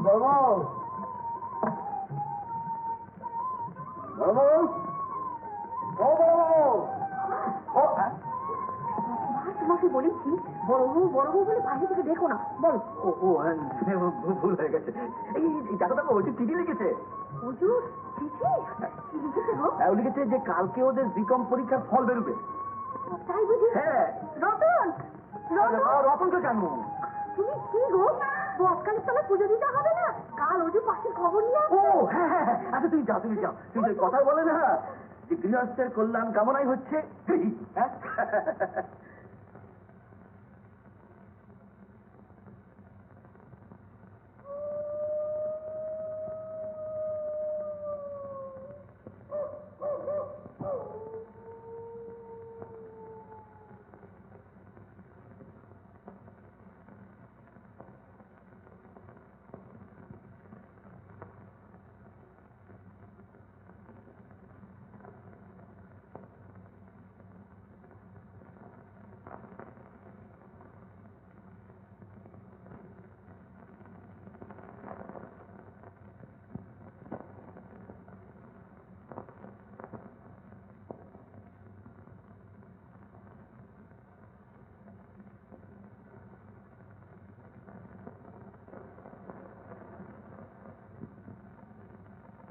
বড় তোমাকে বলেছি বড় বউ বলে বাইরে থেকে দেখো না। বলো। ভুল হয়ে গেছে। দেখো দেখো ওই চিঠি লিখেছে। লিখেছে যে কালকে ওদের বিকম পরীক্ষার ফল বেরোবে। তাই বুঝি? হ্যাঁ। রতন রতনকে কেন? তুমি কি গো, বটকালের তলায় পুজো দিতে হবে না? কাল ওদের পাশের খবর নিয়ে ও হ্যাঁ হ্যাঁ। আচ্ছা তুমি যাও তুমি যে কথা বলে না যে গৃহস্থের কল্যাণ কামনাই হচ্ছে। হ্যাঁ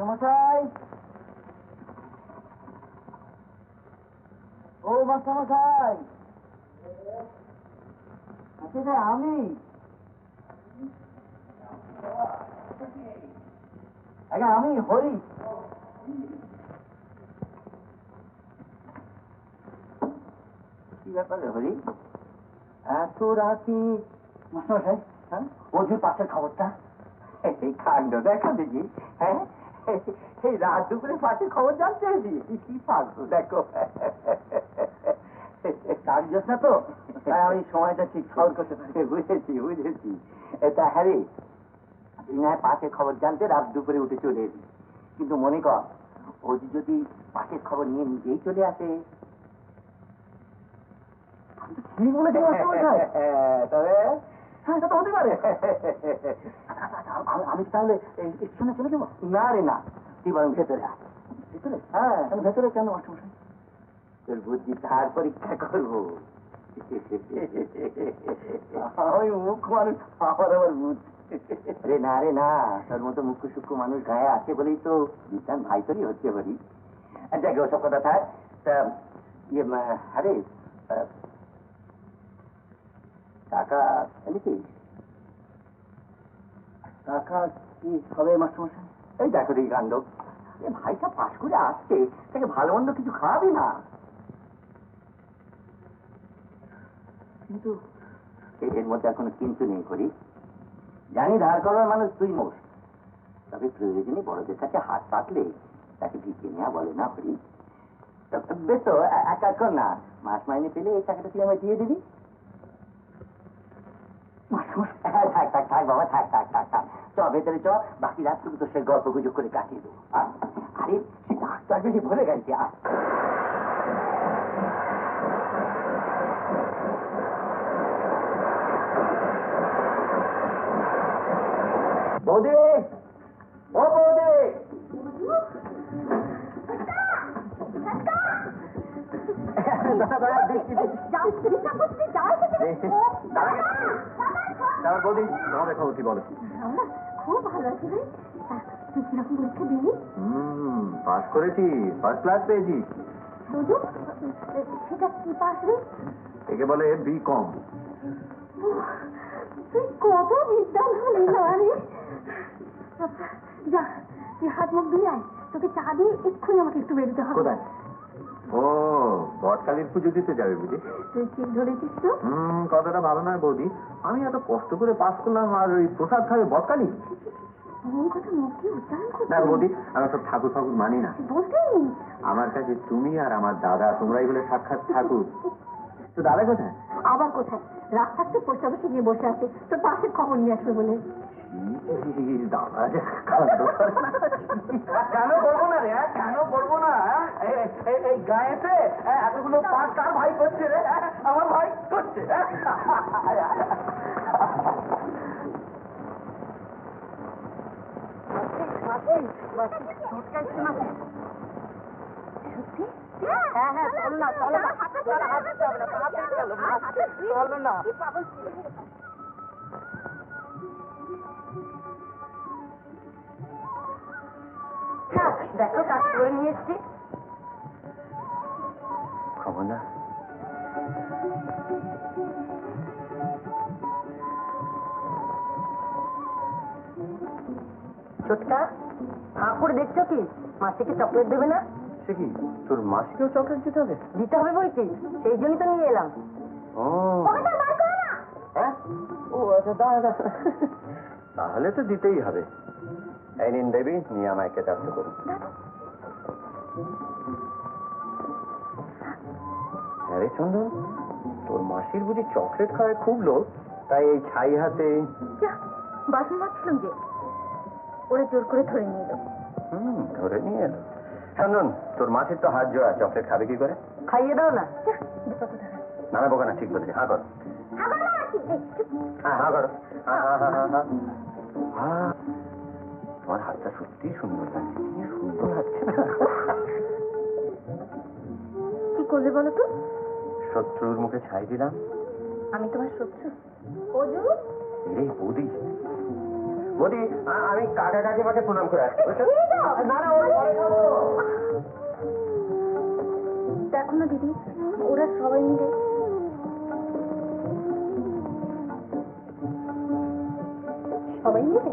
মশাই, ও মাস্টারমশাই, আমি আমি হরি। কি ব্যাপারে হরি, এত রাতে? মাস্টারমশাই, হ্যাঁ অজুর পাশের খবরটা এই কাণ্ড দেখা দেখি। হ্যাঁ এই রাত দুপুরে পাশের খবর জানতে কি পাগল দেখো। কার্যস না তো, তাই আমি সময়টা ঠিক খবর করতে পারি। বুঝেছি। এটা হ্যাঁ রে, তুই না পাশের খবর জানতে রাত দুপুরে উঠে চলে এলি, কিন্তু মনে কর অজু যদি পাশের খবর নিয়ে নিজেই চলে আসে, ঠিক বলে তবে হ্যাঁ তা তো হতে পারে। আমি তাহলে স্টেশনে চলে যাবো? না রে না, তুই বরং ভেতরে আয়। ভেতরে? হ্যাঁ। ভেতরে কেন মাস্টারমশাই? তোর বুদ্ধি তার পরীক্ষা করবো। আমি মুখ্য মানুষ, আমার বুদ্ধি। রে না, তোর মতো মুখ্য সূক্ষ্ম মানুষ গায়ে আছে বলেই তো বিজ্ঞান ভাই তোরই হচ্ছে বলি। যাকে ওসব কথা থাক। আরে টাকা এনেছিস? টাকা কি হবে মাস্টারমশাই? এই দেখো দেখি কাণ্ড, ভাইটা পাশ করে আসছে, তাকে ভালো মন্দ কিছু খাওয়াবি না? কিন্তু এর মধ্যে এখনো কিন্তু নেই করি। জানি ধার করার মানুষ তুই মোষ, তবে প্রয়োজনে বড়দের কাছে হাত পাতলে তাকে ভিক্ষে নেওয়া বলে না হরি। বেশ তো, এক কাজ কর না, মাস মাইনে পেলে এই টাকাটা তুই আমায় দিয়ে দিবি। থাক বাবা, থাক চ ভেতরে চ, বাকি রাতটুকু তো সে গল্প গুজব করে কাটিয়ে দেবো। আরে সে ডাক্তার বেশি ভরে গেছে। বৌদি, ও বৌদি, বৌদি তোমাদের খবর কি বলো? খুব ভালো আছে ভাই। তুই কিরকম পরীক্ষা দিলি? পাস করেছি, ফার্স্ট ক্লাস পেয়েছি। শুধু সেটা কি পাস রে? একে বলে বিকম। তুই কত বিদ্যান হলি না রে। যা, তুই হাত মুখ ধুয়ে আয়, তোকে চা দিয়ে এক্ষুনি আমাকে একটু বেরোতে হবে। কোথায়? ও বটকালীর পুজো দিতে যাবে বুঝি? তুই ঠিক ধরেছিস তো। কথাটা ভালো নয় বৌদি, আমি এত কষ্ট করে পাস করলাম আর ওই প্রসাদ খাবে বটকালী? কথা মুখ দিয়ে উচ্চারণ করছিস? দেখো বৌদি, আমি সব ঠাকুর মানি না। বলতে আমার কাছে তুমি আর আমার দাদা, তোমরাই বলে সাক্ষাৎ ঠাকুর। তো দাদা কোথায়? আবার কোথায়? রাত থাকতে পোস্ট অফিসে গিয়ে বসে আছে তোর পাশের খবর নিয়ে আসবে বলে। দাদা কেন করবো না রে, কেন করবো না? এই গায়েতে এতগুলো পাঁচ কার ভাই করছে রে? আমার ভাই করছে। সত্যি? হ্যাঁ হ্যাঁ, চলো না চলো না, চলো হাতে চলো না, হাতে চলো চলো না। কি পাগল ছিল। দেখো কাজ করে নিয়ে এসছি। খবর না ছোটকা, হাঁ করে দেখছো কি? মাসিকে চকলেট দেবে না? সে কি তোর মাসিকেও চকলেট দিতে হবে? দিতে হবে বই কি, সেই জন্যই তো নিয়ে এলাম। ও হ্যাঁ, ও আচ্ছা দাঁড়া, তাহলে তো দিতেই হবে। এই নিন দেবী, নিয়ে আমায় কেতাবটা করুন। হ্যাঁ রে চন্দন, তোর মাসির বুঝি চকলেট খাওয়ায় খুব লোভ, তাই এই ছাই হাতে। বাসন মাজছিলাম যে, ওরা জোর করে ধরে নিয়ে এলো। ধরে নিয়ে এলো। চন্দন, তোর মাসির তো হাত জোড়া, চকলেট খাবে কি করে? খাইয়ে দাও না। নানা বোকা না, ঠিক বলেছে। হ্যাঁ কর, হ্যাঁ হ্যাঁ করো, হ্যাঁ হ্যাঁ হ্যাঁ হ্যাঁ হ্যাঁ। তোমার হাতটা সত্যি সুন্দর লাগছে, কি সুন্দর লাগছে না? কি করলে বলো তো? শত্রুর মুখে ছাই দিলাম। আমি তোমার শত্রু? অজু এই বৌদি, বৌদি, আমি কাকা কাকিমাকে প্রণাম করে আসছি। না না, ওরা পরে খাবো। দেখো না দিদি, ওরা সবাই মিলে সবাই মিলে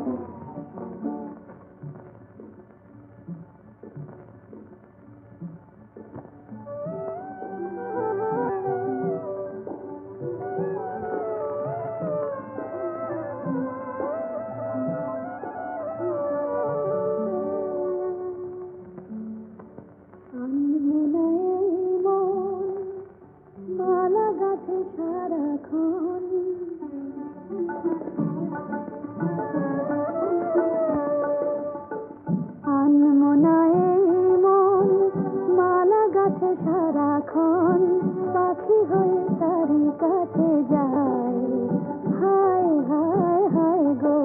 সারাক্ষণ পাখি হয়ে তারি কাছে যায়। হায় হায় হায় গো,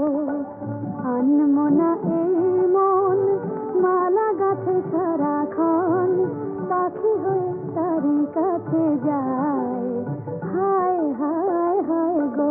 আনমনা এই মন মালা গাছে সারাক্ষণ পাখি হয়ে তারি কাছে যায়। হায় হায় হায় গো।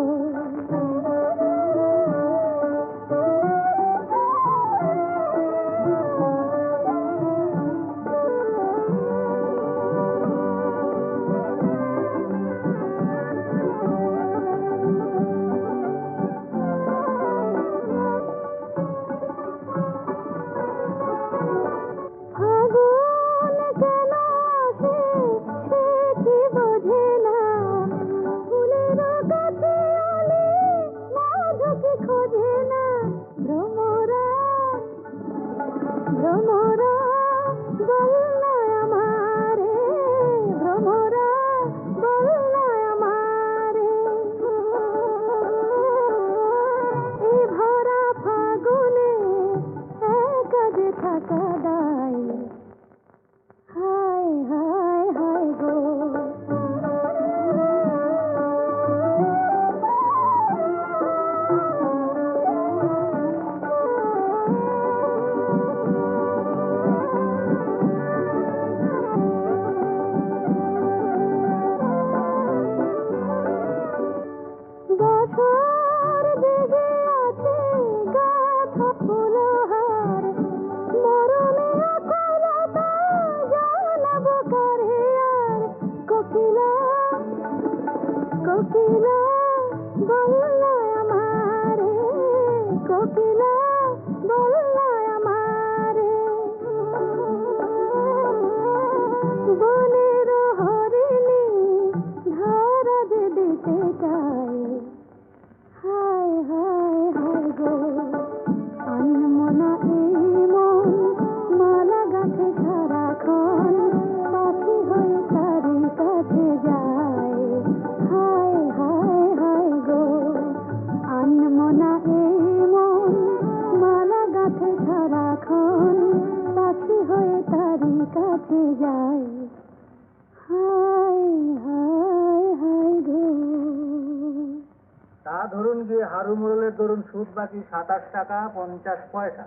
ধরুন গিয়ে হারু মোড়লের ধরুন সুদ বাকি 27 টাকা 50 পয়সা।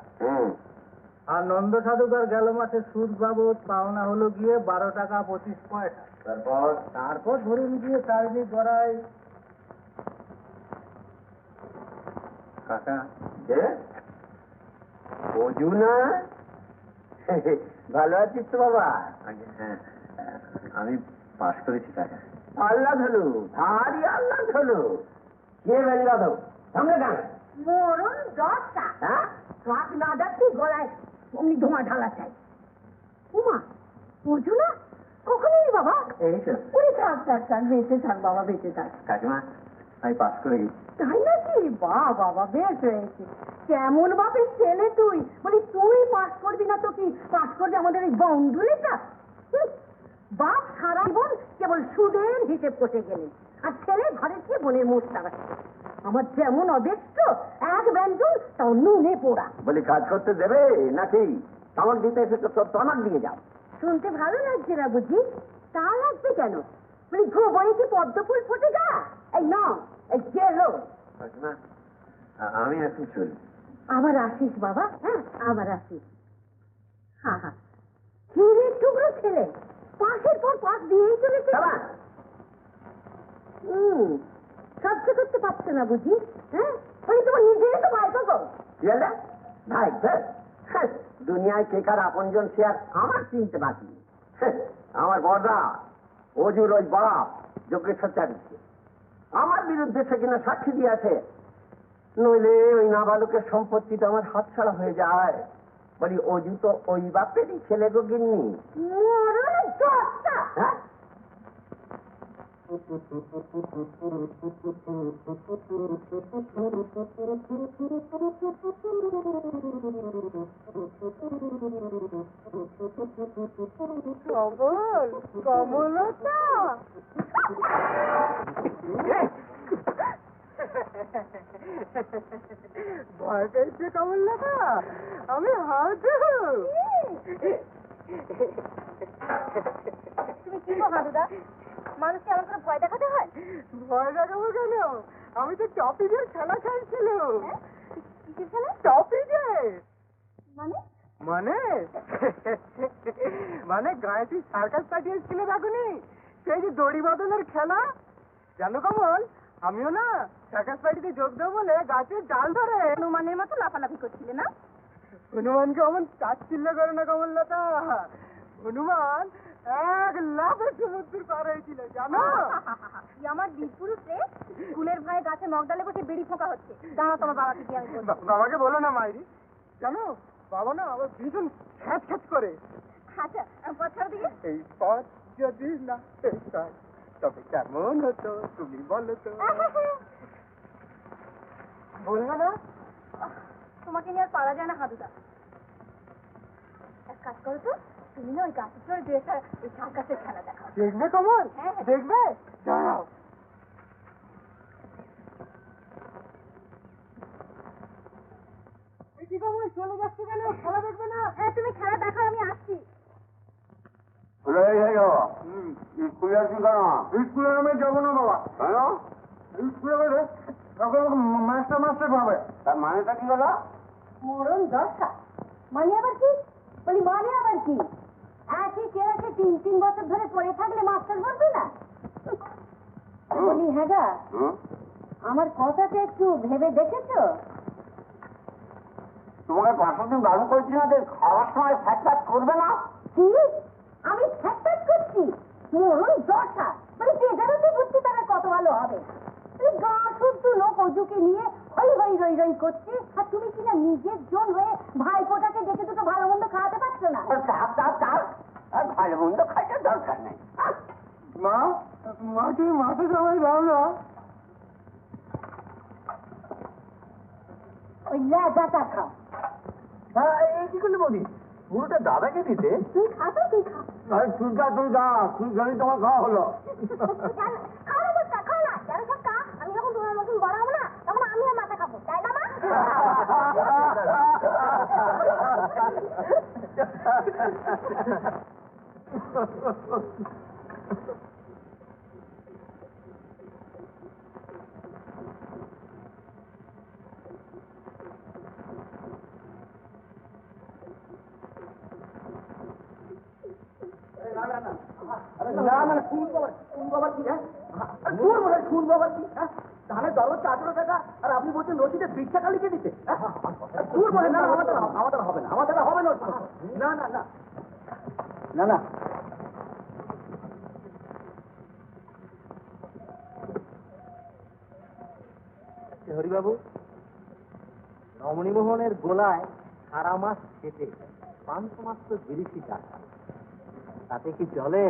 আর নন্দ সাধুকার গেল মাসে সুদ বাবদ পাওনা হলো গিয়ে 12 টাকা 25 পয়সা। তারপর ধরুন গিয়ে চার্জি করায়। কাকা অজু না? ভালো আছিস তো বাবা? হ্যাঁ, আমি পাস করেছি কাকা। আল্লাহ ধনু, ভারী আল্লাহ ধনু। কে বেলি বাদক সামনে গান মরণ দশটা। হ্যাঁ, ট্রাক না যাচ্ছি গলায় অমনি ধোঁয়া ঢালা চাই। উমা বুঝু না কখনই বাবা। এই তো ওরে থাক থাক থাক, বেঁচে থাক বাবা, বেঁচে থাক। কাকিমা, আমি পাস করে গেছি। তাই নাকি? বাহ বাবা, বেশ হয়েছে। কেমন বাপের ছেলে তুই, বলি তুই পাস করবি না তো কি পাস করবি আমাদের এই বন্ধুটা? বাপ সারা জীবন কেবল সুদের হিসেব করতে গেলে, আর ছেলে ঘরে গিয়ে বোনের মুখ তাকাচ্ছে। আমার যেমন অদেষ্ট এক ব্যঞ্জন তাও নুনে পোড়া। বলি কাজ করতে দেবে নাকি? তামাক দিতে এসে তো তামাক দিয়ে যাও। শুনতে ভালো লাগছে না বুঝি? তা লাগবে কেন? বলি গোবরে কি পদ্ম ফুল ফোটে যা? এই ন এই গেলো। কাকিমা, আমি এখন চলি। আবার আসিস বাবা, হ্যাঁ আবার আসিস। হ্যাঁ হ্যাঁ, হিরের টুকরো ছেলে, পাশের পর পাশ দিয়েই চলেছে। সহ্য করতে পারছে না বুঝি? হ্যাঁ, বলি তোমার নিজেরই তো ভাই গো। ভাই দুনিয়ায় কে কার আপনজন সে আর আমার চিনতে বাকি। আমার বড়দা অজুর ওই বাপ যোগেশ্বর চারিছে আমার বিরুদ্ধে সে কিনা সাক্ষী দিয়েছে, নইলে ওই নাবালকের সম্পত্তিটা আমার হাতছাড়া হয়ে যায়। বলি অজু তো ওই বাপেরই ছেলে গো গিন্নি। হ্যাঁ, কমল, কমলতা। ভয় পেয়েছে কমলতা? আমি হাঁটু। তুমি কি গো হাঁটুদা, মানুষকে এমন করে ভয় দেখাতে হয়? ভয় দেখাবো কেন? আমি তো টপিজের খেলা খেলছিলাম। কিসের খেলা? টপিজের। মানে? মানে মানে গায়েতি সার্কাস পাঠিয়েছিল দেখুনি, সেই যে দড়ি বদলের খেলা। জানো কমল, আমিও না সার্কাস পার্টিতে যোগ দেবো বলে গাছের ডাল ধরে হনুমানের মতো লাফালাফি করছিলে না? হনুমানকে অমন তাচ্ছিল্য করে না কমললতা, হনুমান এক লাফে সমুদ্র পার হয়েছিল জানো। আমার বীরপুরুষ রে, স্কুলের ভয়ে গাছে মগডালে বসে বেড়ি ফোঁকা হচ্ছে। জানো তোমার বাবাকে কি আমি বলবো? বাবাকে বলো না মাইরি, জানো বাবা না আবার ভীষণ খ্যাচ খ্যাচ করে। আচ্ছা পথ দিকে এই পথ যদি না পেতাম তবে কেমন হতো তুমি বলো তো। বলবো না? তোমাকে নিয়ে আর পারা যায় না হাদুদা। এক কাজ করো তো, তুমি না ওই গাছের চড়ে ড্রেসটা ওই সার্কাসের খেলা দেখো। দেখবে কমল? হ্যাঁ দেখবে, দাঁড়াও। কি কমল চলে যাচ্ছে কেন? খেলা দেখবে না? হ্যাঁ তুমি খেলা দেখো, আমি আসছি। স্কুলে আসছি কেন? স্কুলে আমি যাবো না বাবা। কেন? স্কুলে গেলে মাস্টার মাস্টার পাবে। তার মানেটা কি হলো? মরণ দশা মানে আবার কি? বলি মানে আবার কি? একই ক্লাসে 3 বছর ধরে পড়ে থাকলে মাস্টার বলবে না? বলি হ্যাঁ গা, আমার কথাটা একটু ভেবে দেখেছো? তোমাকে 5 দিন বারণ করেছি না যে খাওয়ার সময় ফ্যাট ফ্যাট করবে না। কি আমি ফ্যাক্টাস করছি? মরণ দশা মানে যেখানে বুঝছি তারা কত ভালো হবে। গা শুদ্ধ লোক অজুকে নিয়ে হই হই রই রই করছে, আর তুমি কিনা নিজের জন হয়ে ভাইপোটাকে দেখে দুটো ভালো মন্দ খাওয়াতে পারছো না। আর ভালো মন্দ খাইতে দরকার নেই। মা, মা তুমি মাথা সবাই দাও না। ওই লেজাটা খাও। এই কি করলি বৌদি? পুরোটা দাদাকে দিতে? তুই খা তো, তুই খা। তুই যা তুই যা, তুই জানি তোমার খাওয়া হলো। খাও না বুঝটা, খাও না। জানো সব খা, আমি যখন তোমার মতন বড় হবো না তখন আমিও মাথা খাবো, তাই না মা? মানে শুনবো আবার কি? হ্যাঁ তোর মনে হয় শুনবো আবার কি? হ্যাঁ ধানের দর হচ্ছে 18 টাকা আর আপনি বলছেন রসিদে 20 টাকা লিখে দিতে। তোর মনে না আমাদের হবে না, আমাদের হবে না। না না না না না হরিবাবু, রমণীমোহনের গোলায় সারা মাস খেটে 500 মাত্র 30 টাকা, তাতে কি চলে?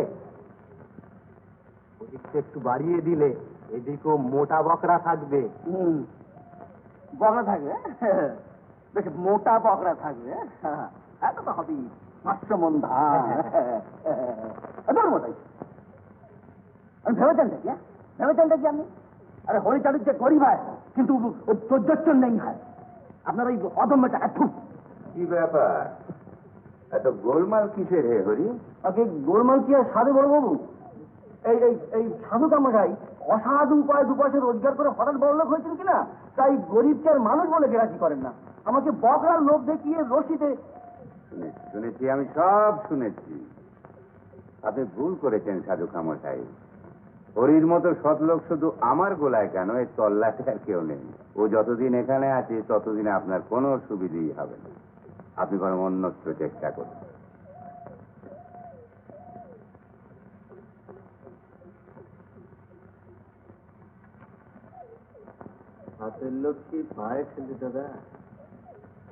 ওদিকটা একটু বাড়িয়ে দিলে এদিকেও মোটা বকরা থাকবে। বকরা থাকবে, বেশ মোটা বকরা থাকবে। এত তো হবেই, 500 মন ধান। আমি ভেবেছেন দেখি, ভেবেছেন দেখি আপনি? আরে হরিচাঁদের যে গরিব হয় কিন্তু চোদ্দোর নেই হয়, আপনার ওই অদম্যটা এত কি ব্যাপার, এত গোলমাল কিসের হে হরি? আগে গোলমাল কি আর সাধু বড় বাবু? এই এই এই সাধু কামাই অসাধু উপায় 2 পয়সা রোজগার করে হঠাৎ বড়লোক হয়েছেন কিনা, তাই গরিবকে আর মানুষ বলে গেরাজি করেন না। আমাকে বকরার লোভ দেখিয়ে রশিদে শুনেছি, আমি সব শুনেছি। আপনি ভুল করেছেন সাধু কামসাই। হরির মতো সৎলোক শুধু আমার গোলায় কেন, এই তল্লাটে আর কেউ নেই। ও যতদিন এখানে আছে ততদিন আপনার কোনো সুবিধেই হবে না। আপনি বরং অন্যত্র চেষ্টা করুন। হাতের লক্ষ্মী পায়ে ফেলে দাদা।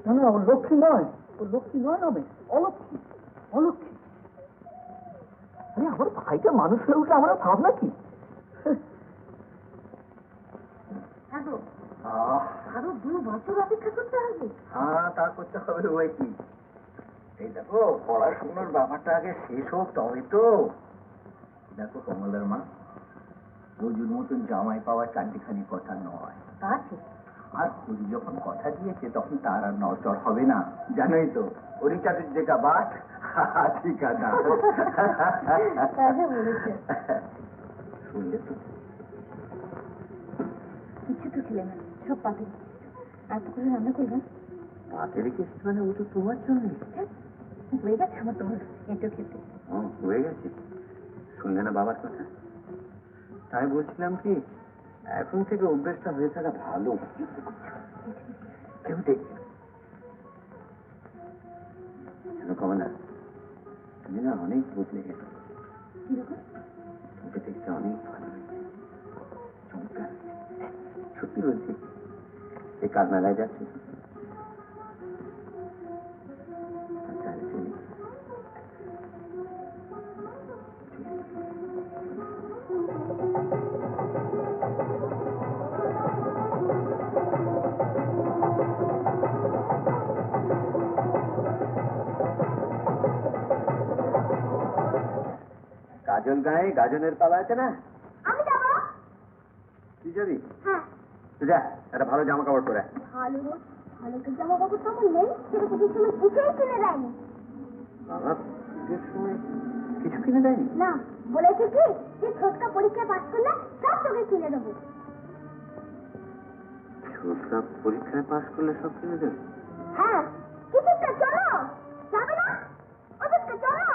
না না, ও লক্ষ্মী নয়, ও লক্ষ্মী নয়, হবে অলক্ষ্মী, অলক্ষ্মী। আরে আমার ভাইটা মানুষ হয়ে উঠে আমরা ভাবনা কি? আরো 2 বছর অপেক্ষা করতে হবে। হ্যাঁ, তা করতে হবে। ওই কি, এই দেখো পড়াশোনার ব্যাপারটা আগে শেষ হোক তবে তো। দেখো কমলার মা, রোজুর মতন জামাই পাওয়া চারটিখানি কথা নয়। তা ঠিক। আর হরি যখন কথা দিয়েছে তখন তার আর নড়চড় হবে না। জানোই তো হরিচাঁদের যেটা বাট ঠিকানা। শুনলে তো? কিছু তো খেলে না, সব পাতে এত করে রান্না করবেন। পাতে রেখেছি মানে ও তো তোমার জন্য হয়ে গেছে আমার তোমার এঁটো খেতে। হয়ে গেছে। শুনলে না বাবার কথা? তাই বলছিলাম কি, এখন থেকে অভ্যেসটা হয়ে থাকা ভালো। কেউ দেখবে কমলা, তুমি না অনেক বদলে গেছো। তোকে দেখতে অনেক ভালো হয়েছে, চমৎকার। সত্যি বলছি, এই কাল মেলায় যাচ্ছে তো? তাহলে চলি। গাজন গায়ে গাজনের পালা আছে না? আমি যাবো। তুই যাবি? হ্যাঁ। তুই যা, একটা ভালো জামা কাপড় পরে। ভালো ভালো তো জামা কাপড় তেমন নেই, সেটা পুজোর সময় কিছুই কিনে দেয়নি। বাবা, পুজোর সময় কিছু কিনে দেয়নি? না, বলেছে কি যে ছোটকা পরীক্ষায় পাস করলে সব তোকে কিনে দেবো। ছোটকা পরীক্ষায় পাস করলে সব কিনে দেবে? হ্যাঁ, কিছুটা চলো, যাবে না? ওদিকটা চলো।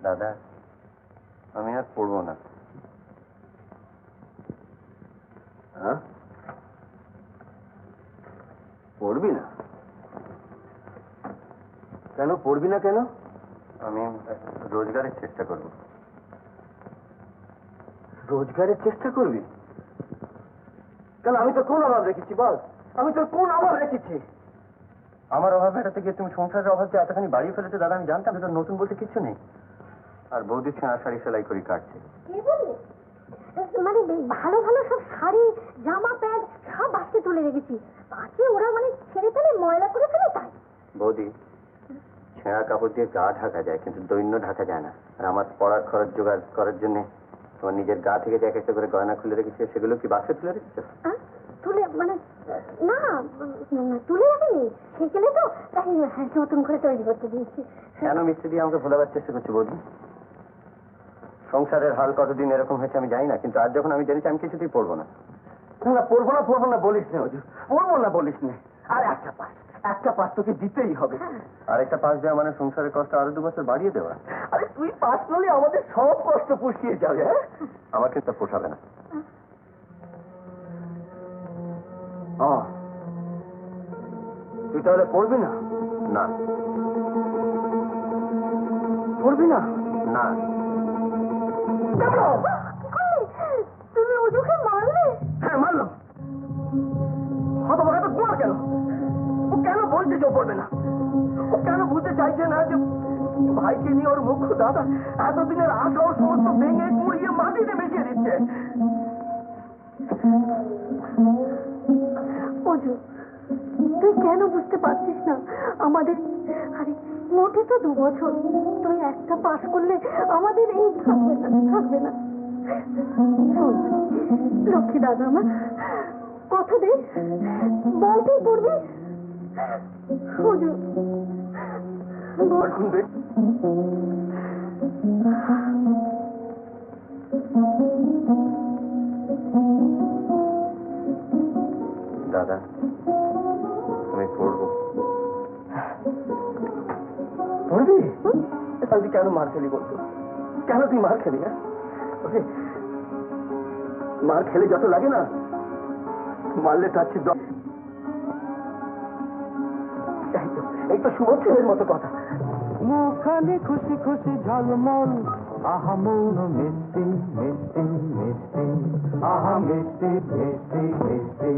দাদা, আমি আর পড়বো না। হ্যাঁ, পড়বি না? কেন পড়বি না কেন? আমি রোজগারের চেষ্টা করব। রোজগারের চেষ্টা করবি? কেন, আমি তো কোন অভাব রেখেছি বল? আমি তোর কোন অভাব রেখেছি? আমার অভাব মেটাতে গিয়ে তুমি সংসারের অভাব যে এতখানি বাড়িয়ে ফেলেছে দাদা, আমি জানতাম। তোর নতুন বলতে কিছু নেই। আর বৌদি ছেঁড়া শাড়ি সেলাই করে কাটছে। কে বললে? মানে ভালো ভালো সব শাড়ি, জামা, প্যান্ট সব বাসকে তুলে রেখেছি। পাঁচে ওরা মানে ছেড়ে ফেলে, ময়লা করে ফেলে, তাই বৌদি, ছেঁড়া কাপড় দিয়ে গা ঢাকা যায়, কিন্তু দৈন্য ঢাকা যায় না। আর আমার পড়ার খরচ জোগাড় করার জন্য তোমার নিজের গা থেকে যে এক একটা করে গয়না খুলে রেখেছে, সেগুলো কি বাক্সে তুলে রেখেছো? তুলে মানে না, তুলে রাখিনি, সেখানে তো তাই নতুন করে তৈরি করতে দিয়েছি। কেন মিস্ত্রি দিয়ে আমাকে ভোলাবার চেষ্টা করছো বৌদি? সংসারের হাল কতদিন এরকম হয়েছে আমি জানি না, কিন্তু আজ যখন আমি জেনেছি আমি কিছুতেই পড়বো না। না, পড়বো না বলিস না অজু, পড়বো না বলিস না। আর একটা পাস তোকে দিতেই হবে। আর একটা পাস দেওয়া মানে সংসারের কষ্ট আরো 2 বছর বাড়িয়ে দেওয়া। আরে তুই পাস করলে আমাদের সব কষ্ট পুষিয়ে যাবে। হ্যাঁ, আমার কিন্তু পোষাবে না। তুই তাহলে পড়বি না? না। পড়বি না? না। তুমি অজুকে মারলে? হ্যাঁ, মারলাম। হতভাগা তো তোমার কেন? ও কেন বলছে যে ও পড়বে না? ও কেন বুঝতে চাইছে না যে ভাইকে নিয়ে ওর মুখ্য দাদা এতদিনের আশা ও সমস্ত ভেঙে গুঁড়িয়ে মাটিতে মিশিয়ে দিচ্ছে? অজু, তুই কেন বুঝতে পারছিস না আমাদের? আরে মোটে তো 2 বছর, তুই একটা পাস করলে আমাদের এই থাকবে না। শোন লক্ষ্মী দাদা, আমার কথা দে, বল তুই পড়বি। অজু এখন দেখ, দাদা, আমি পড়বো। পড়বি? তুই কেন মার খেলি বলতো? কেন তুই মার খেলি? হ্যাঁ, মার খেলে যত লাগে না, মারলে তার চেয়ে এই তো শুভ ছেলের মতো কথা। মুখানে খুশি খুশি ঝলমল, আহা মৌন মিষ্টি মিষ্টি মিষ্টি, আহা মিষ্টি মিষ্টি মিষ্টি।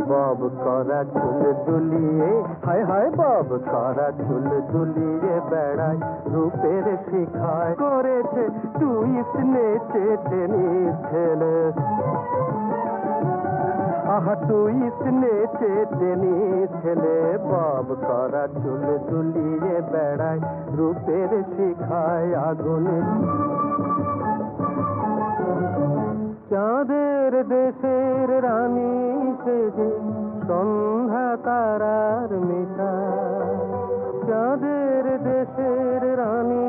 বব করা চুল দুলিয়ে, হায় হায় বব করা চুল দুলিয়ে বেড়ায়, রূপের শিখায় করেছে টুইস্ট নেচে টেনিস খেলে, আহা টুইস্ট নেচে টেনিস খেলে, বব করা চুল দুলিয়ে বেড়ায়, রূপের শিখায় আগুনে। চাঁদের দেশের রানী সেজে সন্ধ্যা তারার মিঠা, চাঁদের দেশের রানী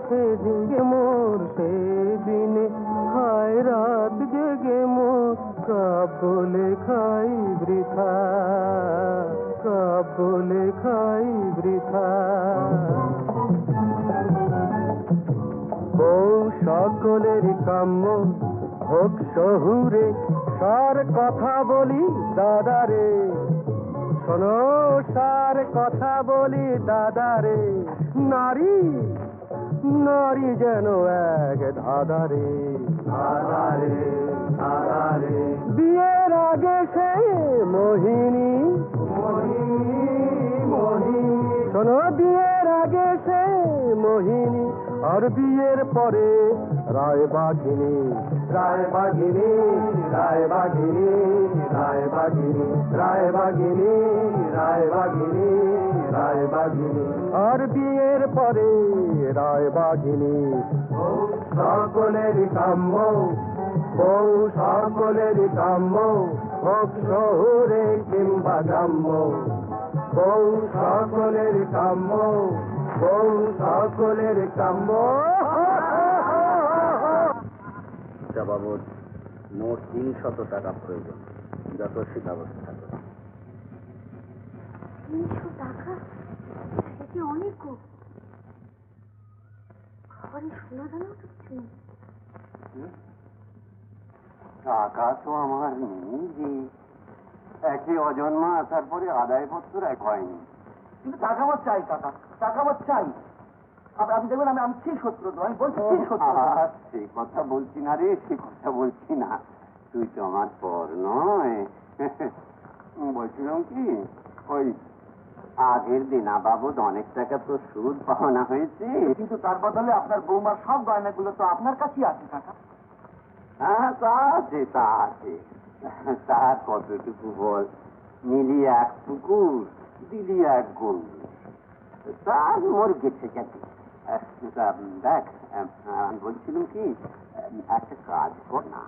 সেজে মোর সেদিনে খায় রাত জেগে মোর, কাবলে খাই বৃথা, কাবলে খাই বৃথা। বউ সকলেরই কাম্য হোক শহুরে, সার কথা বলি দাদারে, শোনো সার কথা বলি দাদারে, নারী নারী যেন এক ধাঁধারে, ধাঁধারে ধাঁধারে। বিয়ের আগে সে মোহিনী মোহিনী মোহিনী, শোনো বিয়ের আগে সে মোহিনী, আর বিয়ের পরে রায় বাঘিনী, রায় বাঘিনী রায় বাঘিনী রায় বাঘিনী রায় বাঘিনী রায় বাঘিনী রায় বাঘিনী, আর বিয়ের পরে রায় বাঘিনী। সকলের কাম্য, বউ সকলের কাম্য, হোক শহুরে কিংবা গ্রাম্য, বউ সকলের কাম্য, বউ সকলের কাম্য। বাবদ মোট 300 টাকা প্রয়োজন, যত সে ব্যবস্থা করে। 300 টাকা? সেটি অনেক গো। খাবারে সোনা দানাও তো কিছু নেই। টাকা তো আমার নেই যে, একই অজন্মা আসার পরে আদায়পত্র এক হয়নি। কিন্তু টাকা আমার চাই, টাকা আমার চাই। আপনি দেখবেন আমি ঠিক সত্য, আমি বলছি ঠিক সত্য। সে কথা বলছি না রে, সে কথা বলছি না, তুই তো আমার পর নয়। বলছিলাম কি, ওই আগের দিনা বাবদ অনেক টাকা তো সুদ পাওনা হয়েছে, কিন্তু তার বদলে আপনার বৌমার সব গয়নাগুলো তো আপনার কাছেই আছে কাকা। হ্যাঁ, তা আছে, তা আছে। তা কতটুকু বল, নিলি এক পুকুর, দিলি এক গরু, তা মোর গেছে গেছে। দেখ, আমি বলছিলাম কি, একটা কাজ কর না,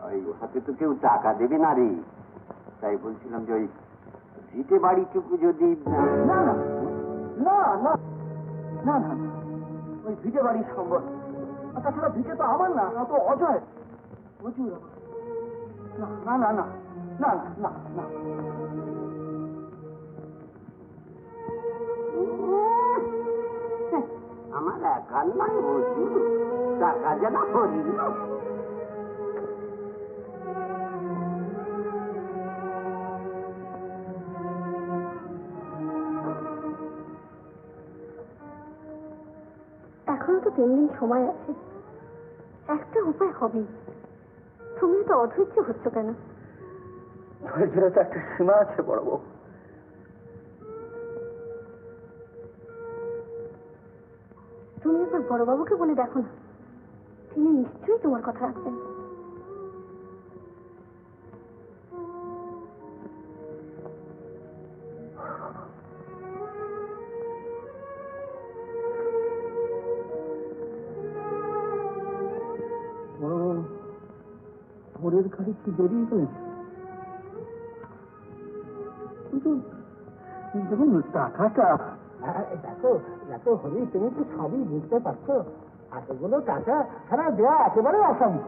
ওই হাতে তো কেউ টাকা দেবে না রে, তাই বলছিলাম যে ওই ভিটে বাড়িটুকু যদি না না না না না না, ওই ভিটে বাড়ির সম্বল, তাছাড়া ভিটে তো আমার না, তো অজয় প্রচুর না না না না না না না। আমার একার নয় প্রচুর টাকা যেন হরিল। এখনো তো 3 দিন সময় আছে, একটা উপায় হবে। তুমি তো অধৈর্য হচ্ছ কেন? ধৈর্যের তো একটা সীমা আছে বড় বউ। তুমি একবার বড়বাবুকে বলে দেখো না, তিনি নিশ্চয়ই তোমার কথা রাখবেন। ভোরের গাড়ি কি বেরিয়ে গেলেন, কিন্তু দেখুন টাকাটা। দেখো দেখো হরি, তুমি তো সবই বুঝতে পারছো, এতগুলো টাকা ছাড়া দেওয়া একেবারে অসম্ভব।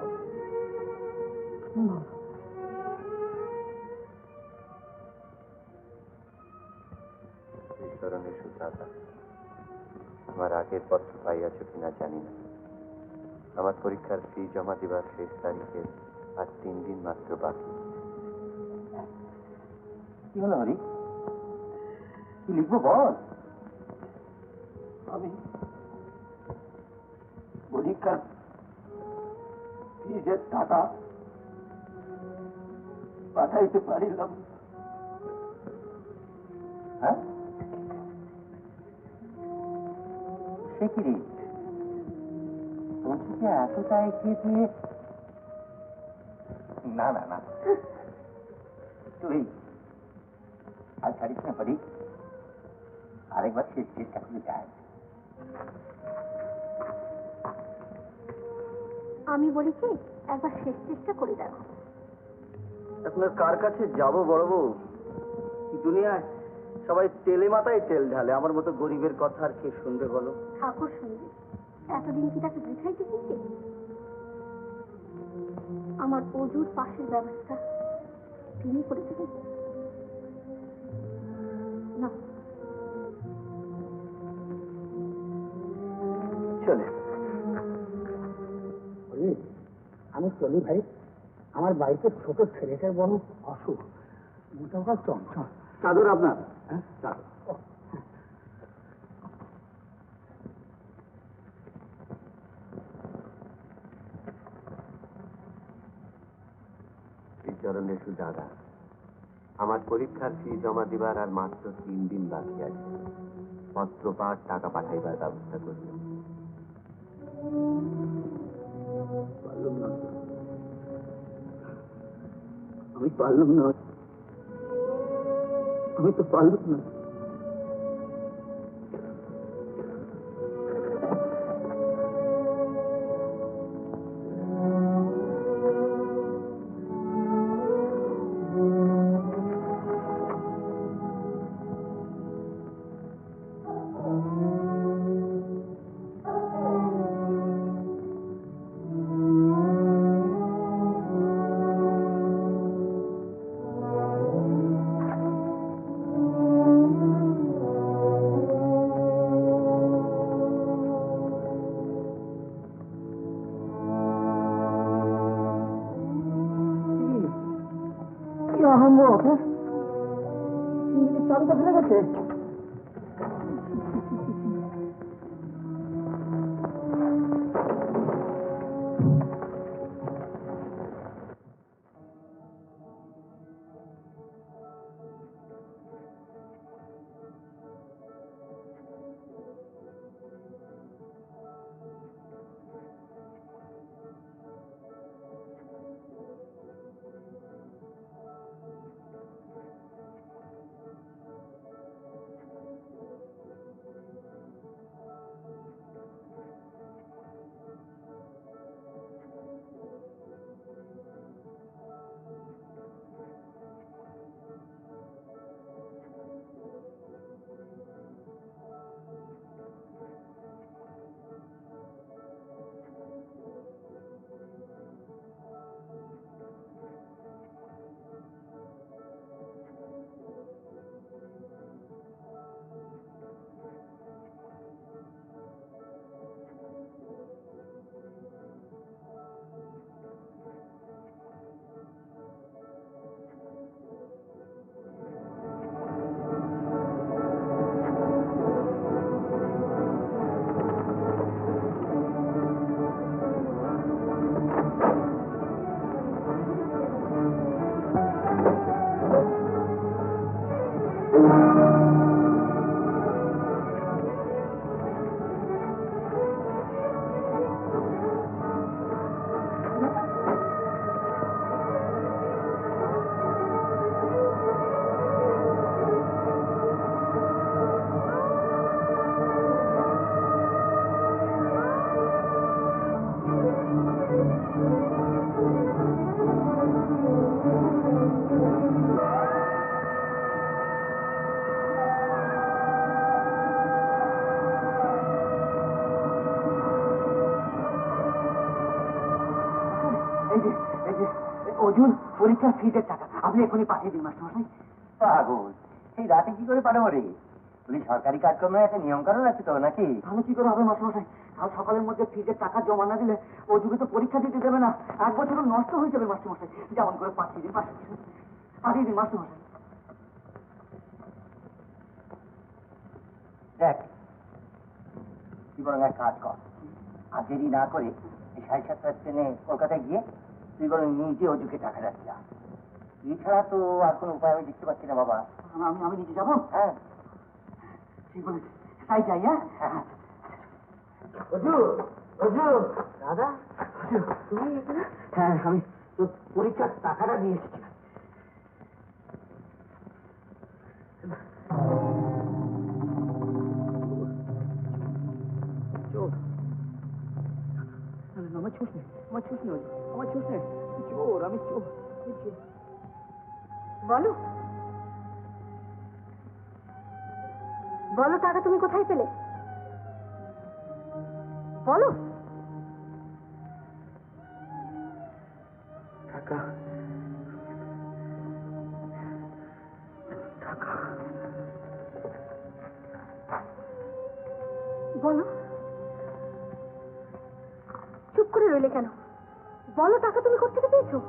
ঈশ্বরণের সুদাদা, আমার আগের পত্র পাইয়াছ কিনা জানি না। আমার পরীক্ষার ফি জমা দেবার শেষ তারিখে আর 3 দিন মাত্র বাকি। কি হলো হরি, কি লিখবো বল? আমি পরীক্ষার ফিজের টাকা পাঠাইতে পারিলাম। হ্যাঁ, সে কি রে, তোকে এতটা এগিয়ে দিয়ে? না না না, তুই আর ছাড়িস না পারি, আরেকবার শেষ চেষ্টা করে যায়। আমি বলি কি, একবার শেষ চেষ্টা করে দেখো। এখন আর কার কাছে যাবো বড় বউ? দুনিয়ায় সবাই তেলে মাথায় তেল ঢালে, আমার মতো গরিবের কথা আর কে শুনবে বলো? ঠাকুর শুনবে, এতদিন কি তাকে বৃথাই দিয়েছি? আমার অজুর পাশের ব্যবস্থা তিনি করে দেবেন না। চলে আমি চলি ভাই, আমার বাড়িতে ছোট ছেলেটার বড় অসুখ, মোটামুটি চঞ্চল। চাদর আপনার? হ্যাঁ, চাদর। ঈশ্বরণের সুদাদা, আমার পরীক্ষার ফি জমা দিবার আর মাত্র 3 দিন বাকি আছে। পত্র পাঠ টাকা পাঠাইবার ব্যবস্থা করবেন। আমি পারলাম না, আমি তো পারলাম না। চাবিটা ফেলে গেছে। অর্জুন পরীক্ষার ফিজের টাকা আপনি এখনই পাঠিয়ে দিন মাস্টারমশাই। পাগল, সেই রাতে কি করে পাঠাবো রে? তুমি সরকারি কাজকর্মের একটা নিয়ম কানুন আছে তো নাকি? তাহলে কি করে হবে মাস্টারমশাই? কাল সকালের মধ্যে ফিজের টাকা জমা না দিলে অর্জুনকে তো পরীক্ষা দিতে দেবে না, 1 বছরও নষ্ট হয়ে যাবে মাস্টারমশাই। যেমন করে পাঠিয়ে দিন মাস্টারমশাই, পাঠিয়ে দিন মাস্টারমশাই। দেখ, তুই বরং এক কাজ কর, আর দেরি না করে এই 7:30টার ট্রেনে কলকাতায় গিয়ে তুই বরং নিজে অজুকে টাকা রাখি। এছাড়া তো আর কোনো উপায় আমি দেখতে পাচ্ছি না বাবা। আমি নিজে যাবো? হ্যাঁ, ঠিক বলেছি, তাই যাই। হ্যাঁ অজু, অজু দাদা, তুমি এখানে? হ্যাঁ, আমি তোর পরীক্ষার টাকাটা নিয়ে এসেছি। আমার ছুস নেই, আমার ছুস নেই, আমার ছুস নেই, চোর, আমি চোর। বলো বলো, টাকা তুমি কোথায় পেলে? বলো। টাকা টাকা বলো, চুপ করে রইলে কেন? বলো, টাকা তুমি কোথা থেকে পেয়েছো?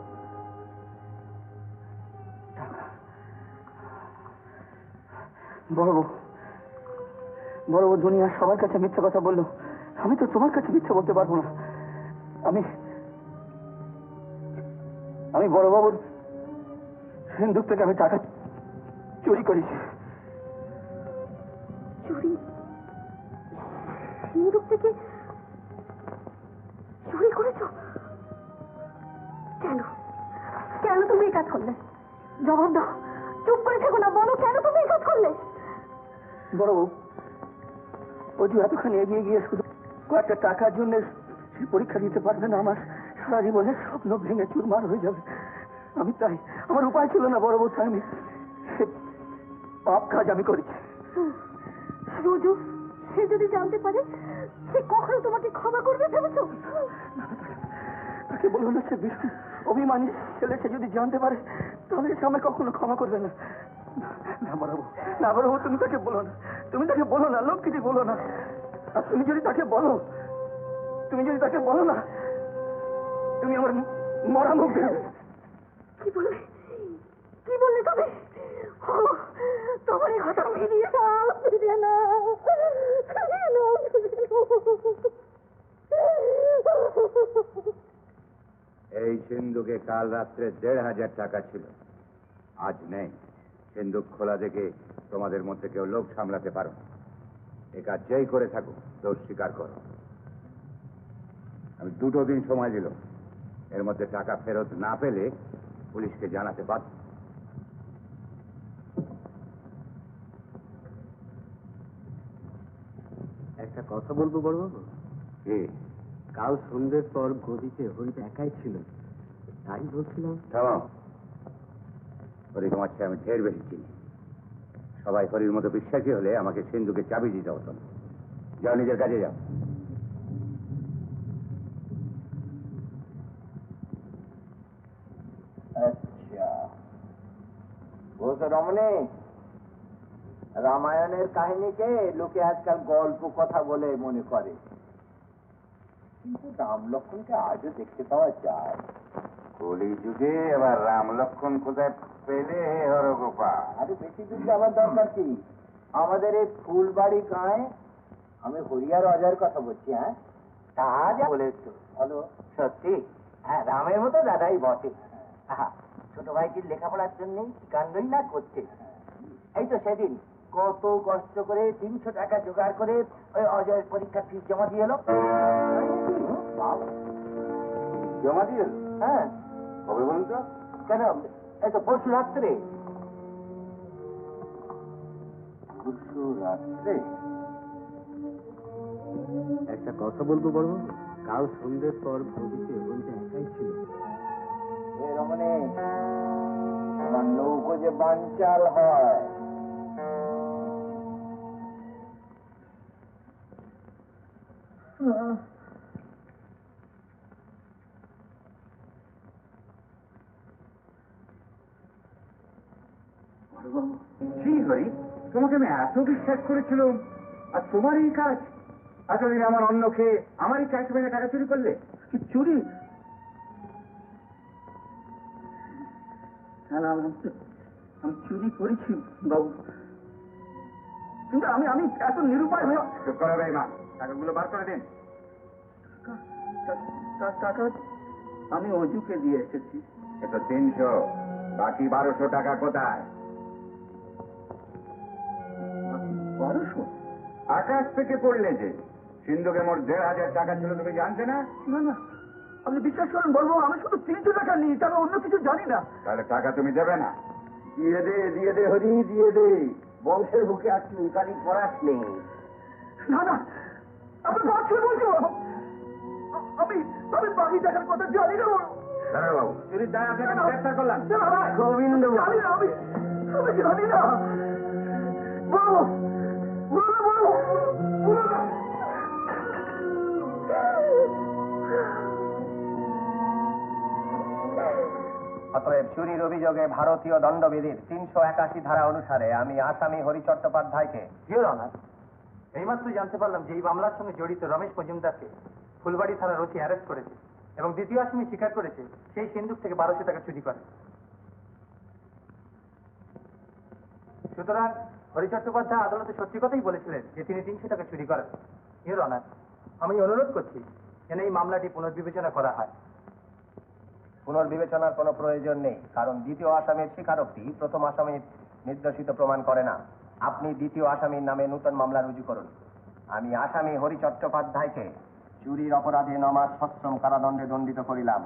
বড় বউ দুনিয়ার সবার কাছে মিথ্যে কথা বললো, আমি তো তোমার কাছে মিথ্যে বলতে পারবো না। আমি বড়বাবুর সিন্ধুক থেকে আমি টাকা চুরি করেছি। চুরি? সিন্ধুক থেকে চুরি করেছো? কেন কেন তুমি এই কাজ করলে? জবাব দাও, চুপ করে থেকো না, বলো কেন তুমি এই কাজ করলে? বড়বাবু, অজু এতখানি এগিয়ে গিয়ে শুধু কয়েকটা টাকার জন্য সে পরীক্ষা দিতে পারবে না, আমার সারা জীবনের স্বপ্ন ভেঙে চুরমার হয়ে যাবে। আমি তাই, আমার উপায় ছিল না বড়বাবু, তাই আমি পাপ কাজ আমি করেছি। রোজু, সে যদি জানতে পারে, সে কখনো তোমাকে ক্ষমা করবে ভেবেছো? তাকে বলো না, সে ভীষণ অভিমানী ছেলে, সে যদি জানতে পারে তাহলে সে আমায় কখনো ক্ষমা করবে না। না বড়বাবু, না বড়বাবু, তুমি তাকে বলো না, তুমি তাকে বলো না, লোক কিছু বলো না। আর তুমি যদি তাকে বলো, না, তুমি আমার মরা মুখ দেখবে। কি বললে তুমি? ও, তোমার এই কথা ফিরিয়ে নাও, ফিরিয়ে নাও, ফিরিয়ে নাও, ফিরিয়ে নাও। এই সিন্ধুকে কাল রাত্রে 1,500 টাকা ছিল, আজ নেই। সিন্ধুক খোলা দেখে তোমাদের মধ্যে কেউ লোক সামলাতে পারো না। এ কাজ যেই করে থাকো, দোষ স্বীকার করো। আমি 2 দিন সময় দিল, এর মধ্যে টাকা ফেরত না পেলে পুলিশকে জানাতে বাধ্য। একটা কথা বলবো বড়বাবু? কি? কাল সন্ধ্যের পর গদিতে হরিদ একাই ছিল, তাই বলছিলাম। থামো, হরি তোমার চেয়ে আমি ঢের বেশি চিনি। সবাই হরির মতো বিশ্বাসী হলে আমাকে সিন্ধুকে চাবি দিতে হতো না। যাও, নিজের কাজে যাও। আচ্ছা, রমণী, রামায়ণের কাহিনীকে লোকে আজকাল গল্প কথা বলে মনে করে, কিন্তু রাম লক্ষ্মণকে আজও দেখতে পাওয়া যায়। কলি যুগে এবার রাম লক্ষ্মণ কোথায় পেলে হে হরগোপাল? আরে বেশি দূর যাওয়ার দরকার কি? আমাদের এই ফুলবাড়ি গাঁয়ে, আমি হরিয়ার অজয়ের কথা বলছি। হ্যাঁ, তা যা বলেছ বলো, সত্যি? হ্যাঁ, রামের মতো দাদাই বটে। ছোট ভাইটির লেখাপড়ার জন্যই কি কাণ্ডই না করছে। এই তো সেদিন কত কষ্ট করে 300 টাকা জোগাড় করে ওই অজয়ের পরীক্ষার ফিস জমা দিয়ে এলো। জমা দিয়ে? হ্যাঁ। কবে বলুন তো? কেন, এই তো পরশু রাত্রে। পরশু রাত্রে? একটা কথা বলবো বড়বাবু? কাল সন্ধ্যের পর গদিতে হরিদ একাই ছিল। রমণী, আমার নৌকো যে বানচাল হয়, এত বিশ্বাস করেছিলাম, আর তোমারই কাজ। এতদিন আমার অন্ন খেয়ে আমারই ক্যাশ ব্যাগে টাকা চুরি করলে। কি চুরি? হ্যাঁ, আমি চুরি করেছি বাবু, কিন্তু আমি আমি এত নিরুপায় হয়ে। চুপ করো বেঈমান, টাকাগুলো বার করে দিন। টাকা আমি অজুকে দিয়ে এসেছি। এটা 300, বাকি 1200 টাকা কোথায়? 1200? আকাশ থেকে পড়লে যে সিন্ধুকে মোট 1500 টাকা ছিল, তুমি জানতে না? না না, আপনি বিশ্বাস করেন বলবো, আমি শুধু 300 টাকা নিই, আমি অন্য কিছু জানি না। তাহলে টাকা তুমি দেবে না? দিয়ে দে হরি, দিয়ে দে। বংশের বুকে আর চুলকানি পড়াস নেই। না না, আপনি বাচ্চা বলছো। আমি আমি বাকি টাকার কথা জানি না বলো। দাঁড়া বাবু, চুরির দায় আপনাকে আমি গ্রেফতার করলাম। গোবিন্দ, জানি না, আমি জানি না। বলো বলো বলো বলো না। অতএব চুরির অভিযোগে ভারতীয় দণ্ডবিধির 381 ধারা অনুসারে আমি আসামি হরি চট্টোপাধ্যায়কে। ইওর অনার, এইমাত্র জানতে পারলাম যে এই মামলার সঙ্গে জড়িত রমেশ মজুমদারকে ফুলবাড়ি থানার ওসি অ্যারেস্ট করেছে এবং দ্বিতীয় আসামি স্বীকার করেছে সেই সিন্ধুক থেকে 1200 টাকা চুরি করে। সুতরাং হরি চট্টোপাধ্যায় আদালতে সত্যি কথাই বলেছিলেন যে তিনি 300 টাকা চুরি করেন। ইওর অনার, আমি অনুরোধ করছি যেন এই মামলাটি পুনর্বিবেচনা করা হয়। পুনর্বিবেচনার কোনো প্রয়োজন নেই, কারণ দ্বিতীয় আসামির স্বীকারোক্তি প্রথম আসামির নির্দোষিত প্রমাণ করে না। আপনি দ্বিতীয় আসামির নামে নতুন মামলা রুজু করুন। আমি আসামি হরি চট্টোপাধ্যায়কে চুরির অপরাধে 9 মাস সশ্রম কারাদণ্ডে দণ্ডিত করিলাম।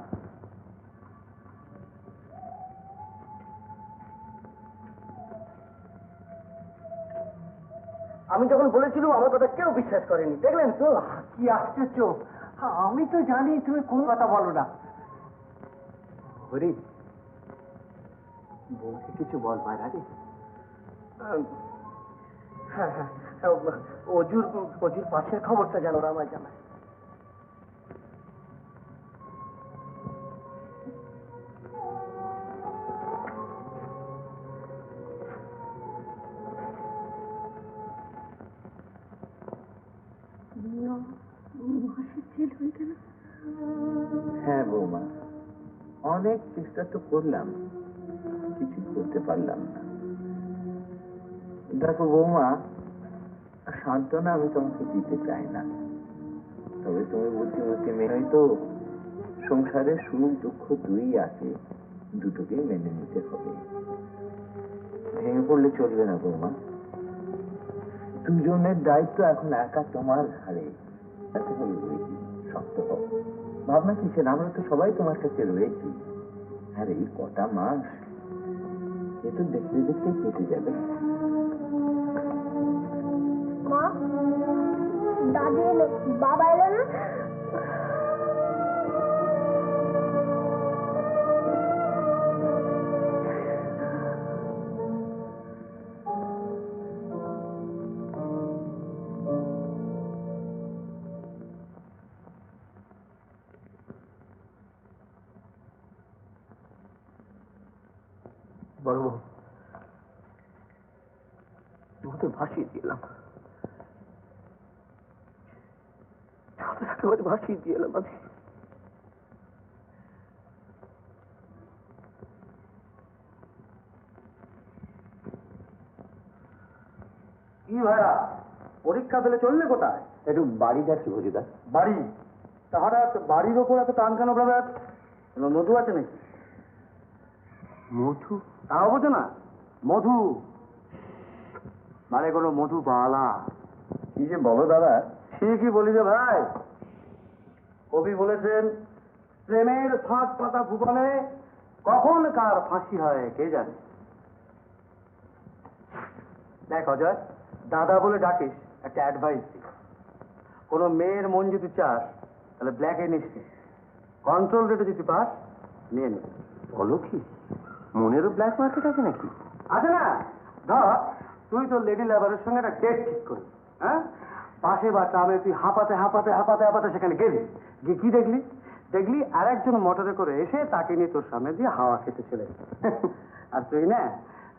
আমি যখন বলেছিলাম আমার কথা কেউ বিশ্বাস করেনি, দেখলেন তো? কি আশ্চর্য, আমি তো জানি তুমি কোন কথা বলো না। হরি, বউকে কিছু বল মায়েরা রে। হ্যাঁ হ্যাঁ, অজুর পাশের খবরটা জানো না, আমার জানায়। মাসের জেল হয়ে গেল। হ্যাঁ বৌমা, অনেক চেষ্টা তো করলাম, কিছু করতে পারলাম না। দেখো বৌমা, সান্ত্বনা আমি তোমাকে দিতে চাই না, তবে তুমি বুদ্ধিমতী মেয়ে তো, সংসারে সুখ দুঃখ দুই আছে, দুটোকেই মেনে নিতে হবে। ভেঙে পড়লে চলবে না বৌমা, দুজনের দায়িত্ব এখন একা তোমার ঘাড়ে। তাতে হবে বুঝি, শক্ত হোক, ভাবনা কিসের, আমরা তো সবাই তোমার কাছে রয়েছি। আর এই কটা মাস এ তো দেখতে দেখতে কেটে যাবে। মা, দাদি এলো, বাবা এলো না? বড় বউ, তোমাকে ভাসিয়ে দিলাম, একেবারে ভাসিয়ে দিলাম আমি। কি ভাইরা, পরীক্ষা পেলে চললে কোথায়? একটু বাড়ি যাচ্ছি ভজিদা। বাড়ি? তা হঠাৎ বাড়ির ওপর এত টান কেন ব্রাদার? মধু আছে নাকি? মধু? তাও বোঝো না? মধু মানে কোনো মধু বালা। কি যে বলো দাদা? ঠিকই বলি রে ভাই, কবি বলেছেন, প্রেমের ফাঁক পাতা ভুবনে কখন কার ফাঁসি হয় কে জানে। দেখ অজয়, দাদা বলে ডাকিস, একটা অ্যাডভাইস দি। কোনো মেয়ের মন যদি চাস তাহলে ব্ল্যাকে নিস, কন্ট্রোল রেটে যদি পাস নিয়ে নে। বলো কি, মনেরও ব্ল্যাক মার্কেট আছে নাকি? আছে না? ধর তুই তো লেডি লেবারের সঙ্গে একটা ডেট ঠিক করবি, হ্যাঁ? পাশে বা ট্রামে তুই হাঁপাতে হাঁপাতে হাঁপাতে হাঁপাতে সেখানে গেলি, গিয়ে কি দেখলি? দেখলি আর একজন মোটরে করে এসে তাকে নিয়ে তোর সামনে দিয়ে হাওয়া খেতে চলে। আর তুই না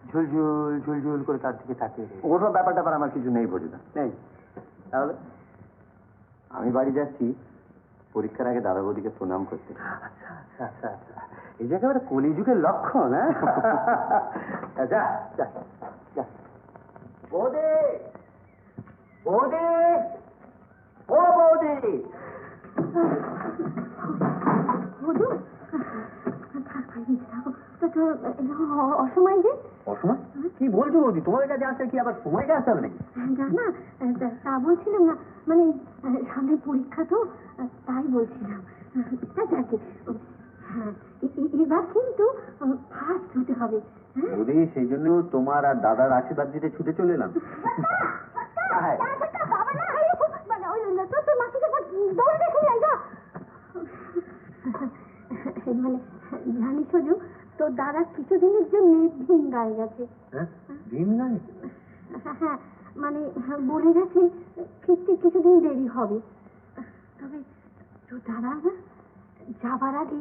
ঝুলঝুল ঝুলঝুল করে তার দিকে তাকিয়ে রয়েছে। ওসব ব্যাপার ট্যাপার আমার কিছু নেই বোঝা নেই তাহলে আমি বাড়ি যাচ্ছি পরীক্ষার আগে দাদা বৌদিকে প্রণাম করতে। আচ্ছা আচ্ছা আচ্ছা আচ্ছা এই যে একেবারে কলিযুগের লক্ষণ, হ্যাঁ? যা যা যা। বৌদি বৌদি ও বৌদি বুঝু অসময় যে অসময় কি বলছো বৌদি? তোমার কাছে আসতে কি আবার সময়কে আসতে হবে নাকি? না তা বলছিলাম না, মানে সামনে পরীক্ষা তো, তাই বলছিলাম। যাকে হ্যাঁ এবার কিন্তু ফার্স্ট হতে হবে। বৌদি সেই জন্য তোমার আর দাদার আশীর্বাদ দিতে ছুটে চলে এলাম। মানে জানিস সজু, তোর দাদা কিছুদিনের জন্য ভিন গায়ে গেছে। দিন নাই? হ্যাঁ মানে বলে গেছে ফিরতে কিছুদিন দেরি হবে। তবে তোর দাদা না যাবার আগে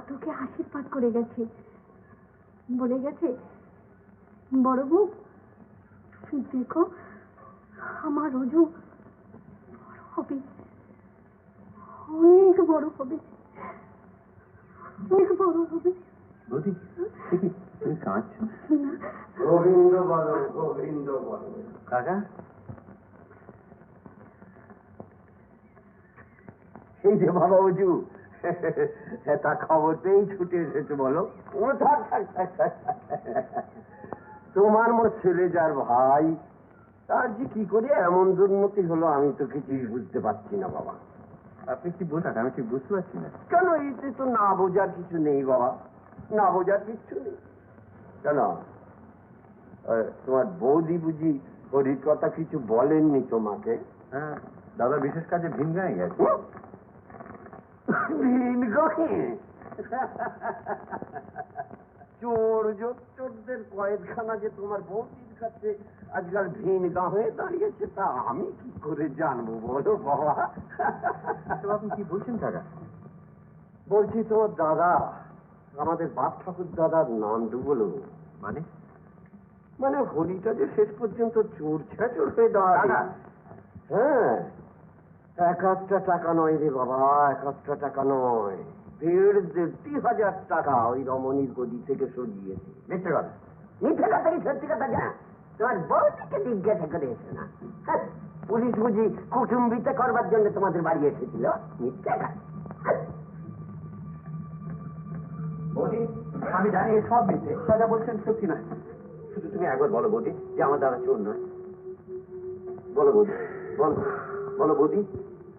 তোকে আশীর্বাদ করে গেছে, বলে গেছে বড় বউ তুমি দেখো আমার রোজু বড় হবে, অনেক বড় হবে, অনেক বড় হবে। বৌদি দেখি তুমি কাঁদছো? গোবিন্দ বলো গোবিন্দ বলো। কাকা এই যে বাবা উজু তা খবর পেয়েই ছুটে এসেছে বলো। ও থাক থাক থাক থাক। তোমার মো ছেলে যার ভাই তার যে কি করে এমন দুর্নীতি হলো আমি তো কিছুই বুঝতে পারছি না বাবা। আপনি কি বলছেন? আমি ঠিক বুঝতে পারছি না। কেন এতে তো না বোঝার কিছু নেই বাবা, না বোঝার কিছু নেই। কেন তোমার বৌদি বুঝি হরির কথা কিছু বলেননি তোমাকে? হ্যাঁ দাদা বিশেষ কাজে ভিন গায়ে গেছে। চোরদের কয়েকখানা যে তোমার বৌদির কাছে আজকাল ভিন গা হয়ে দাঁড়িয়েছে তা আমি কি করে জানবো বলো বাবা? আপনি কি বলছেন কাকা? বলছি তোমার দাদা, আমাদের বাপ ঠাকুর দাদার নাম বলো। মানে মানে হরিটা যে শেষ পর্যন্ত চোর ছেচর হয়ে দাঁড়ায়। হ্যাঁ 1,000 টাকা নয় রে বাবা, 1,000 টাকা নয়, 1,500 টাকা ওই রমণীর গদি থেকে সরিয়েছে। মিথ্যে কথা। মিথ্যে কথা কি সত্যি কথা জানা? তোমার বউদিকে জিজ্ঞাসা করে এসো না। পুলিশ বুঝি কুটুম্বিতে করবার জন্য তোমাদের বাড়ি এসেছিল? মিথ্যে কথা। বৌদি আমি জানি সব মিথ্যে, দাদা বলছেন সত্যি নয়। শুধু তুমি একবার বলো বৌদি যে আমার দাদা চোর নয়। বলো বৌদি, বলো বলো বৌদি,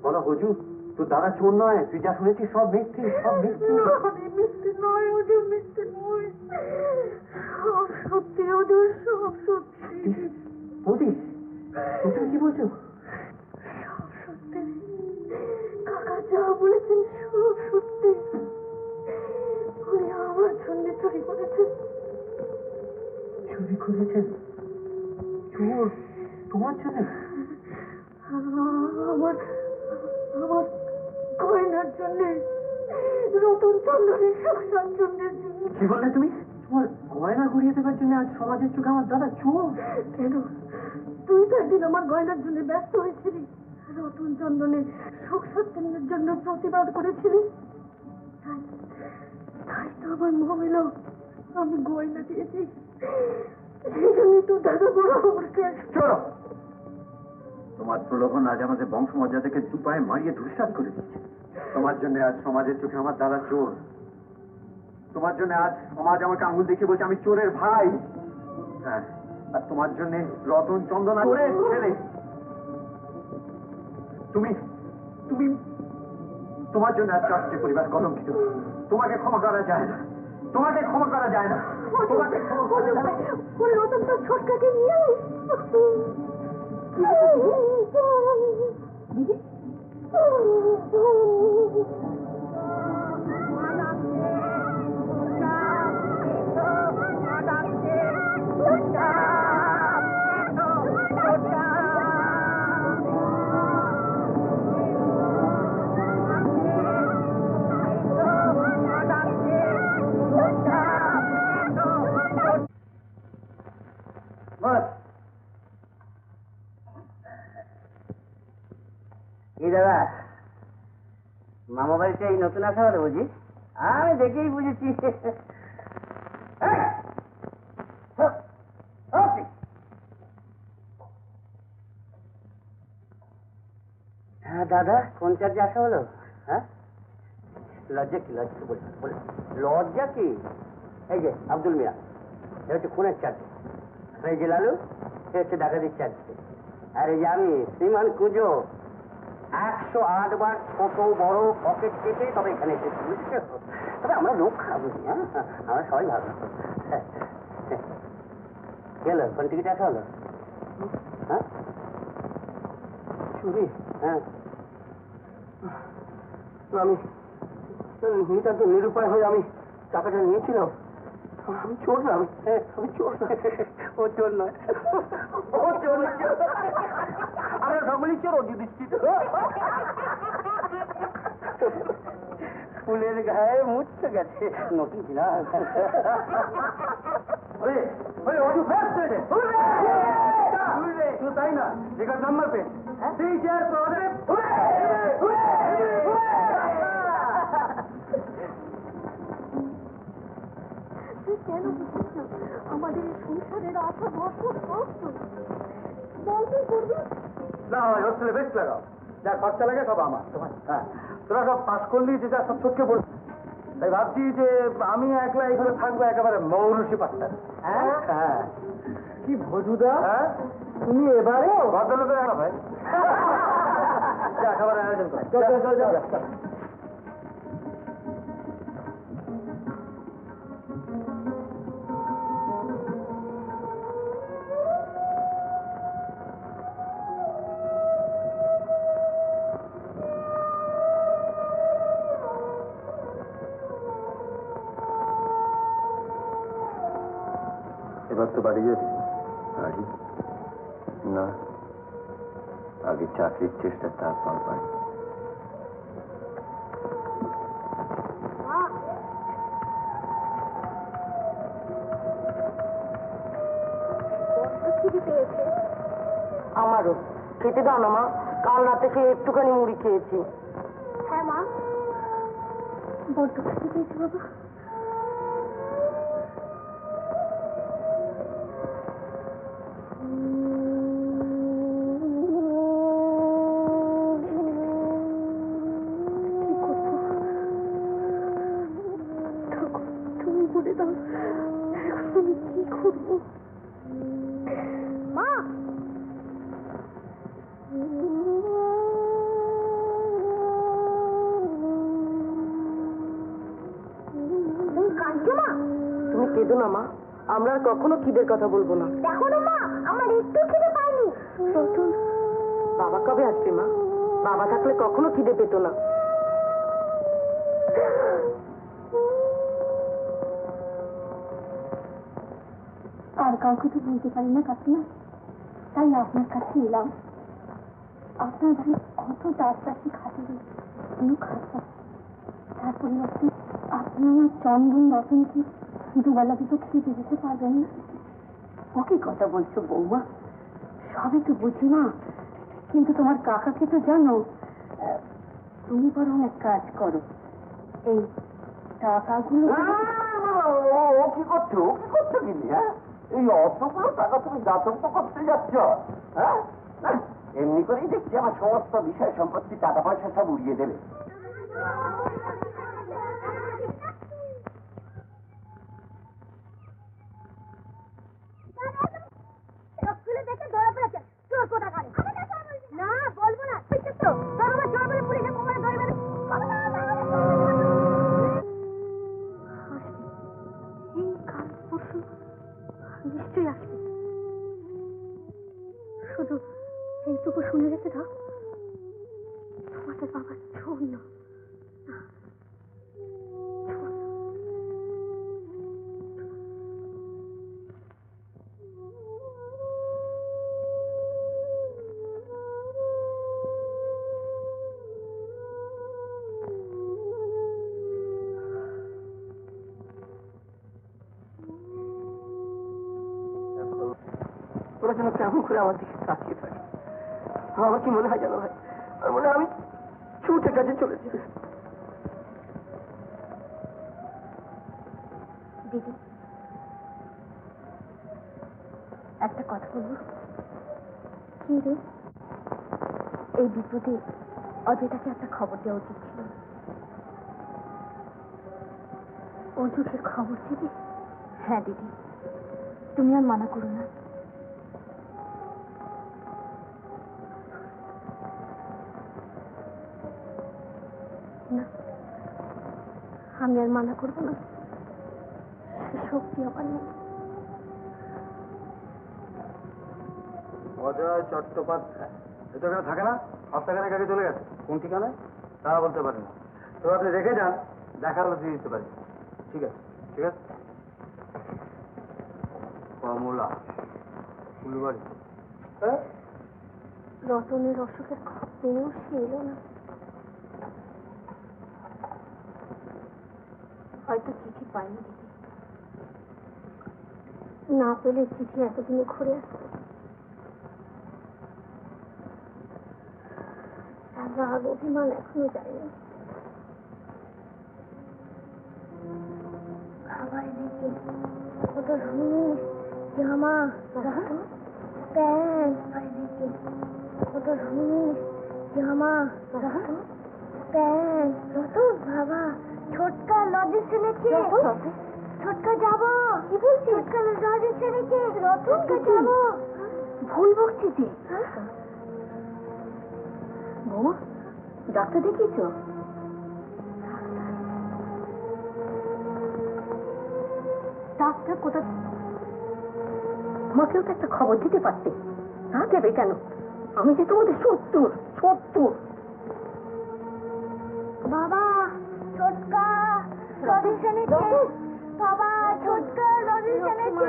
বলো হুজু তোর দাদা চোর নয়, তুই যা শুনেছিস সব মিথ্যে, সব মিথ্যে। মিথ্যে নয় ওদের, মিথ্যে নয়, সব সত্যি ওদের, সব সত্যি। বৌদি তুমি কি বলছো? সব সত্যি, কাকা যা বলেছেন সব সত্যি। উনি আমার জন্য চুরি করেছেন। চুরি করেছেন? চোর তোমার জন্য? আমার আমার গয়নার জন্য, রতন চন্দ্রের সংসার জন্যের জন্য। কি বললে তুমি? তোমার গয়না ঘুরিয়ে দেবার জন্য আজ সমাজের চোখে আমার দাদা চোর? কেন? তুই তো একদিন আমার গয়নার জন্য ব্যস্ত হয়েছিলি, রতন চন্দনের সংসারের জন্য প্রতিবাদ করেছিলি, তাই তো আমার মনে হলো আমি গয়না দিয়েছি, সেই জন্য তোর দাদা বড় আমাকে। চলো, তোমার প্রলোভন আজ আমাদের বংশমর্যাদাকে দু পায়ে মারিয়ে ধূসরাত করে দিচ্ছে। তোমার জন্য আজ সমাজের চোখে আমার দাদা চোর, তোমার জন্য আজ সমাজ আমাকে আঙুল দেখিয়ে বলছে আমি চোরের ভাই। হ্যাঁ, আর তোমার জন্য রতন চন্দন চোরের ছেলে। তুমি তুমি তোমার জন্য আজ চারটে পরিবার কলঙ্কিত। তোমাকে ক্ষমা করা যায় না, তোমাকে ক্ষমা করা যায় না, তোমাকে ক্ষমা করা যায় না। ওই রতন তো ছোটকাকে নিয়ে এই দাদা, মামা বাড়িতে এই নতুন আসা হলো বুঝি? আমি দেখেই বুঝেছি। হ্যাঁ দাদা, কোন চার্জে আসা হলো? হ্যাঁ, লজ্জা কি? লজ্জা কি বলে? লজ্জা কি? এই যে আব্দুল মিয়া, এ হচ্ছে খুনের চার্জ। এই যে লালু, এ হচ্ছে ডাকাতির চার্জ। আর এই যে আমি শ্রীমান কুঁজো, 108 বার ছোট বড় পকেট কেটে তবে এখানে এসেছি, বুঝছো? তবে আমরা লোক খারাপ বুঝি, হ্যাঁ, আমরা সবাই ভালো। কি হলো, কোন টিকিট আসা হলো? হ্যাঁ, চুরি? হ্যাঁ, আমি নিতান্ত নিরুপায় হয়ে আমি টাকাটা নিয়েছিলাম। আমি চোর না, আমি চোর না। ও চোর নয়, ও চোর নয়, আমরা সকলেই চোর। অযুধিষ্ঠিত ফুলের গায়ে মুচ্ছে গেছে, নতুন কিনা। শুধু তাই না, রেখার নাম্বার পেয়ে তুই কেন বুঝিস না আমাদের এই সংসারের আশা ভরপুর কষ্ট? বল তুই করবি? না হয় হোস্টেলে বেশ লাগাও, যা খরচা লাগে সব আমার। হ্যাঁ, তোরা সব পাস করলি, যে যা সব ছোটকে বল। তাই ভাবছি যে আমি একলা এখানে থাকবো, একেবারে মৌরুষি পাট্টা। হ্যাঁ, কি ভজুদা, হ্যাঁ তুমি এবারেও ভদ্রলোকের আনা ভাই। যা খাবার আয়োজন কর। চল। এবার তো বাড়ি যাবি? বাড়ি না, আগে চাকরির চেষ্টা, তারপর বাড়ি। আমারও খেতে দাও না মা, কাল রাতে সে একটুখানি মুড়ি খেয়েছি। হ্যাঁ মা, বড্ড খেতে পেয়েছি বাবা। তুমি বলে দাও, এখন আমি কি করবো? মা, তুমি কাঁদছো মা? তুমি কেঁদো না মা, আমরা আর কখনো খিদের কথা বলবো না। দেখো না মা, আমার একটু খিদে পাইনি। রতন, বাবা কবে আসবে মা? বাবা থাকলে কখনো খিদে পেত না। আর কাউকে তো বলতে পারি না কাকিমা, তাই আপনার কাছে এলাম। আপনার বাড়ি কত চাষবাসী খাটে, কোনো খাতা, তার পরিবর্তে আপনি আমার চন্দন রতনকে দুবেলা দুটো খেতে দিতে পারবেন না? ও কি কথা বলছো বৌমা? সবই তো বুঝি মা, কিন্তু তোমার কাকাকে তো জানো। তুমি বরং এক কাজ করো, এই টাকাগুলো। ও কি করছো কিন্তু? হ্যাঁ, এই অতগুলো টাকা তুমি দাতব্য করতে যাচ্ছ? হ্যাঁ, এমনি করেই দেখছি আমার সমস্ত বিষয় সম্পত্তি, টাকা পয়সা সব উড়িয়ে দেবে। না বলবো না, নিশ্চয়ই আসবে। শুধু এইটুকু শুনে রেখে দাও, তোমাদের বাবার চোর না। ওরা যেন কেমন করে আমার দিকে তাকিয়ে থাকে। আমার কি মনে হয় জানো ভাই, তার মানে আমি ছুটে কাছে চলেছি। দিদি, একটা কথা বলবো? কি রে? এই বিপদে অজয়টাকে একটা খবর দেওয়া উচিত ছিল। অজুকে খবর দিবি? হ্যাঁ দিদি, তুমি আর মানা করো না। না, আমি আর মানা করবো না, সে শক্তি আমার নেই। অজয় চট্টোপাধ্যায় এটা এখানে থাকে না? হপ্তাখানেক আগে চলে গেছে। কোন ঠিকানায় তা বলতে পারি না, তো আপনি রেখে যান, দেখা হলে দিয়ে দিতে পারি। ঠিক আছে, ঠিক আছে। কমলা ফুলবাড়ি। হ্যাঁ, রতনের অসুখের খবর পেয়েও সে এলো না। হয়তো চিঠি পাইনি দিদি, না পেলে চিঠি এতদিনে ঘুরে আসতো। রাগ অভিমান এখনো যায়নি। খাবার এনেছি, কত রঙিন জামা, প্যান্ট এনেছি, কত রঙিন জামা, প্যান্ট। রতন বাবা ছোটকা লজেন্স এনেছে। ছোটকা যাবো। কি বলছিস? ছোটকা লজেন্স এনেছে। রতন যাবো। ভুল বকছি যে। বৌমা, ডাক্তার দেখিয়েছ? ডাক্তার কোথা? আমাকেও তো একটা খবর দিতে পারতে। না দেবে কেন? আমি যে তোমাদের শত্রুর শত্রু। বাবা ছোটকা লজেন্স এনেছে। বাবা ছোটকা লজেন্স এনেছে।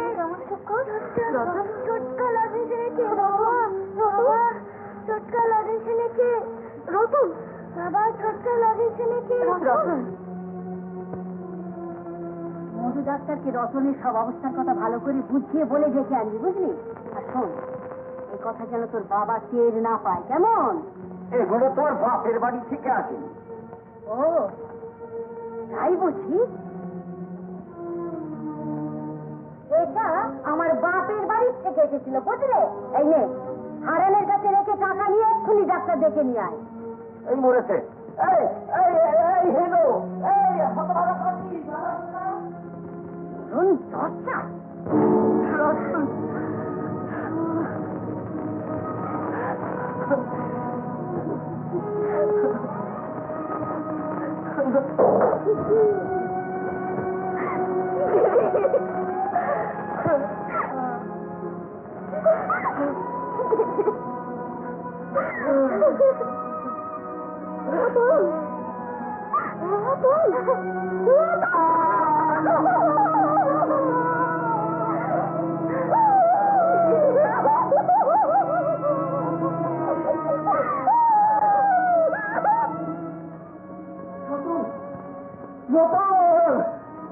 ছোটকা লজেন্স এনেছে। বাবা বাবা ছোটকা লজেন্স এনেছে। রতন বাবা ছোটকা লজেন্স এনেছে। রতন, মধু ডাক্তারকে রতনের সব অবস্থার কথা ভালো করে বুঝিয়ে বলে ডেকে আনবি, বুঝলি? আর শোন, এই কথা যেন তোর বাবা টের না পায়, কেমন? এগুলো তোর বাপের বাড়ি থেকে আসেনি। ও তাই বুঝি? এটা আমার বাপের বাড়ির থেকে এসেছিল, বুঝলে? এই নে, হারানের কাছে রেখে টাকা নিয়ে এক্ষুনি ডাক্তার ডেকে নিয়ে আয়। এই মরেছে। এই এই এই হেলো, এই হতভাগা পাখি। চর্চা রতন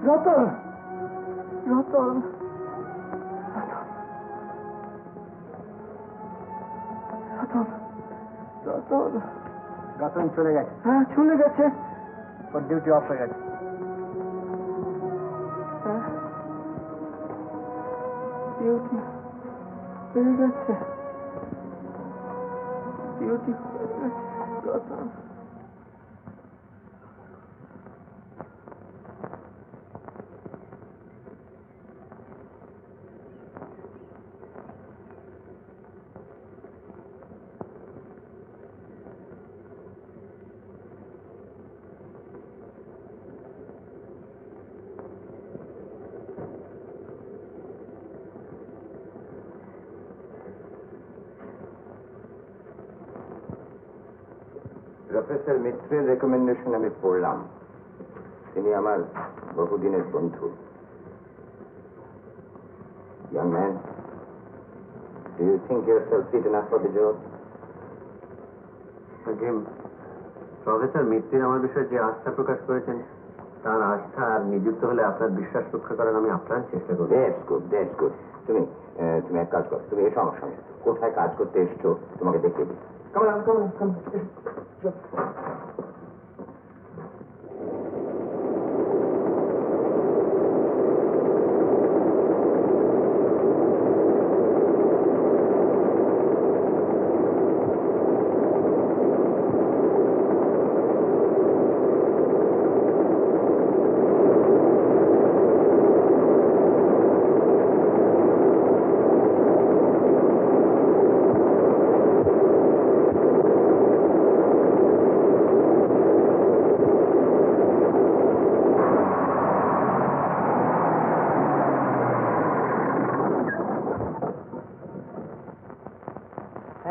রতন রতন রতন রতন চলে গেছে। হ্যাঁ চলে গেছে। ওর ডিউটি অফ হয়ে গেছে। ডিউটি হয়ে গেছে। ডিউটি হয়ে গেছে। রতন প্রফেসর মিত্রের রেকমেন্ডেশন আমি পড়লাম। তিনি আমার বহুদিনের বন্ধু। Young man, do you think yourself fit enough for the job? Professor মিত্রের আমার বিষয়ে যে আস্থা প্রকাশ করেছেন, তার আস্থা আর নিযুক্ত হলে আপনার বিশ্বাস রক্ষা করার আমি আপ্রাণ চেষ্টা করব। That's good, that's good. তুমি এক কাজ করো, তুমি এসো আমার সঙ্গে। কোথায় কাজ করতে এসছো তোমাকে দেখিয়ে দিই। come on.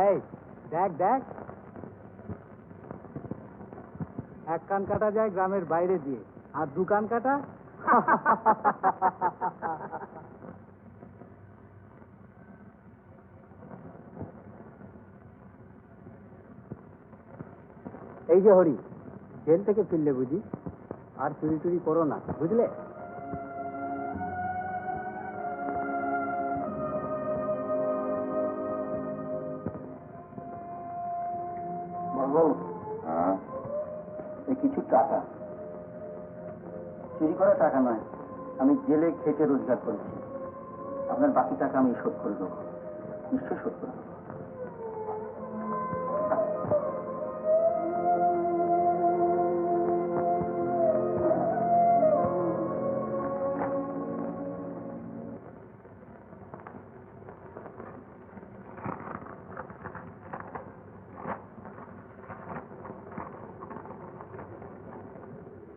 এই দেখ দেখ, এক কান কাটা যায় গ্রামের বাইরে দিয়ে, আর দু কান কাটা এই যে হরি, জেল থেকে ফিরলে বুঝি, আর চুরি টুরি করো না, বুঝলে? হ্যাঁ, কিছু টাকা, চুরি করা টাকা নয়, আমি জেলে খেটে রোজগার করেছি। আপনার বাকি টাকা আমি শোধ করে দেবো, নিশ্চয়ই শোধ করে দেবো।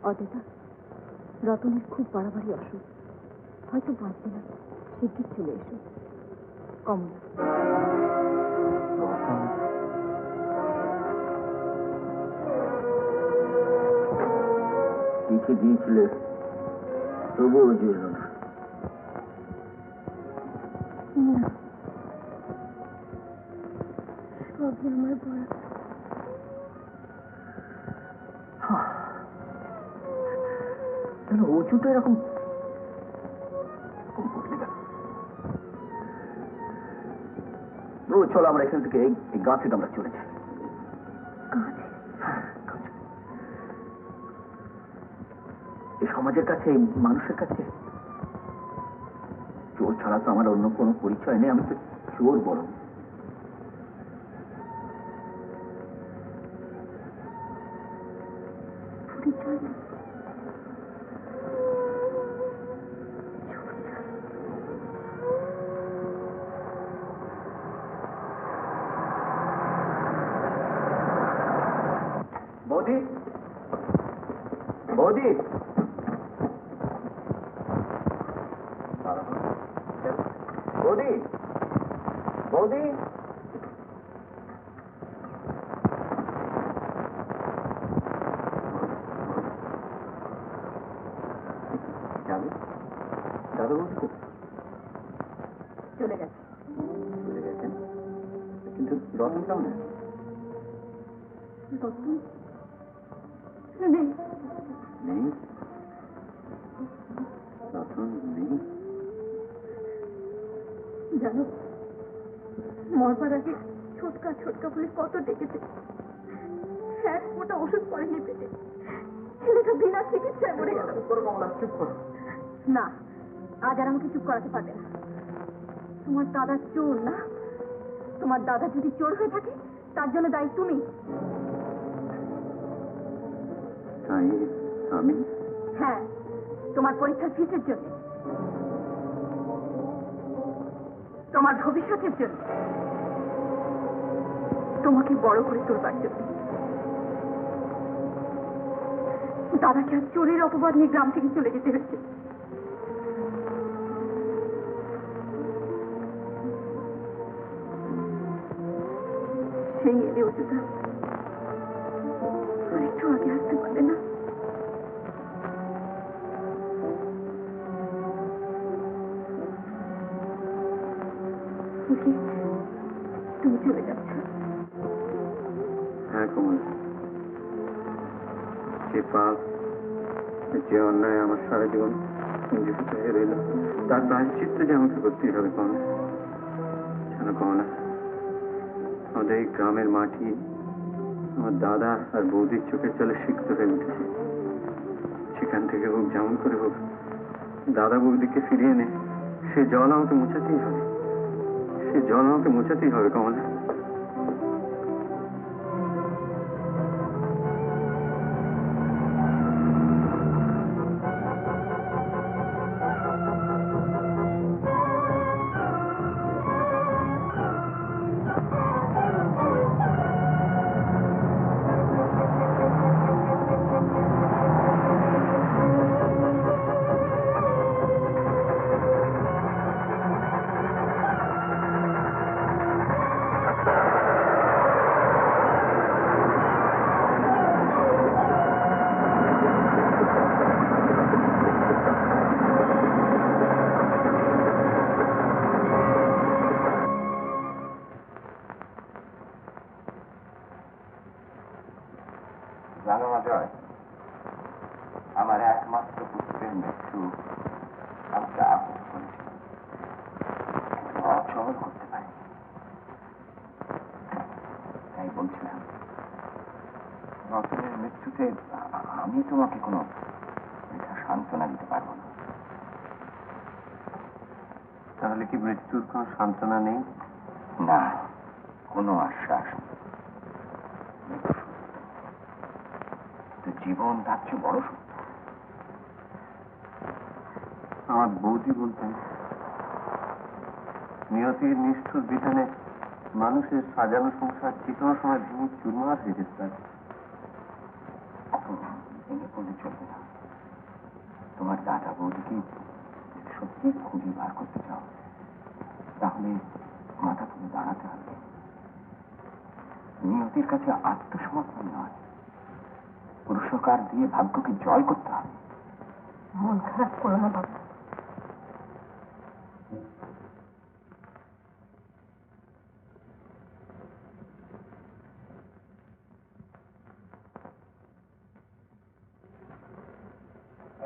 অদিতা, রতনের খুব বাড়াবাড়ি অসুখ, হয়তো বাঁচবে না, শিগগির চলে এসো। কমলা, চিঠি দিয়েছিলে, তবুও জুড়ল না। সবই আমার বড়। কেন উঁচুটা এরকম বদলে গেল? চলো আমরা এখান থেকে এই গাছে আমরা চলে যাই। এই সমাজের কাছে, এই মানুষের কাছে চোর ছাড়া তো আমার অন্য কোনো পরিচয় নেই, আমি তো চোর বড়। পরিচয় বৌদি, বৌদি, বৌদি, বৌদি, যাবে দাদা? বৌদি চলে গেছে। চলে গেছেন, কিন্তু রতন কেমন? রতন নেই। নেই? রতন নেই? জানো, মরবার আগে ছোটকা ছোটকা বলে কত ডেকেছে, এক ফোঁটা ওষুধ পড়েনি পেটে, ছেলেটা বিনা চিকিৎসায় মরে গেল। চুপ করো। না, আজ আর আমাকে চুপ করাতে পারবে না। তোমার দাদা চোর না? তোমার দাদা যদি চোর হয়ে থাকে, তার জন্য দায়ী তুমি। তাই আমি? হ্যাঁ, তোমার পরীক্ষার ফিসের জন্য, তোমার ভবিষ্যতের জন্য, তোমাকে বড় করে তোলবার জন্য। দাদাকে আজ চোরের অপবাদ নিয়ে গ্রাম থেকে চলে যেতে হয়েছে। সেই এলে অযুতা আর একটু আগে আসতে পারবে না? তুমি চলে যাচ্ছ? হ্যাঁ কমল, যে পাপ, যে অন্যায় আমার সারা জীবন পুঞ্জীভূত হয়ে রইল, তার প্রায়শ্চিত্ত যে আমাকে করতেই হবে কমলা। জানো কমলা, আমাদের এই গ্রামের মাটি আমার দাদা আর বৌদির চোখের জলে সিক্ত হয়ে উঠেছে। সেখান থেকে হোক, যেমন করে হোক, দাদা বৌদিকে ফিরিয়ে এনে সে জল আমাকে মোছাতেই হবে। সে জল আমাকে মোছাতেই হবে কমলা। জানো অজয়, আমার একমাত্র পুত্রের মৃত্যু আমাকে আঘাত করেছিল, অচল করতে পারি। তাই বলছিলাম, রতনের মৃত্যুতে আমি তোমাকে কোনো সান্ত্বনা দিতে পারবো না। তাহলে কি মৃত্যুর কোনো সান্ত্বনা নেই? না, কোনো আশ্বাস নেই। জীবন তার চেয়ে বড় সত্য। আমার বৌদি বলতেন, নিয়তির নিষ্ঠুর বিধানে মানুষের সাজানো সংসার যে কোনো সময় ভেঙে চুরমার হয়ে যেতে পারে। ভেঙে পড়লে চলবে না। তোমার দাদা বৌদিকে সত্যি খুঁজে বার করতে চাও, তাহলে মাথা তুলে দাঁড়াতে হবে। নিয়তির কাছে আত্মসমর্পণ নয়, পুরস্কার দিয়ে ভাগ্যকে জয় করতে হবে। মন খারাপ করো না বাবা।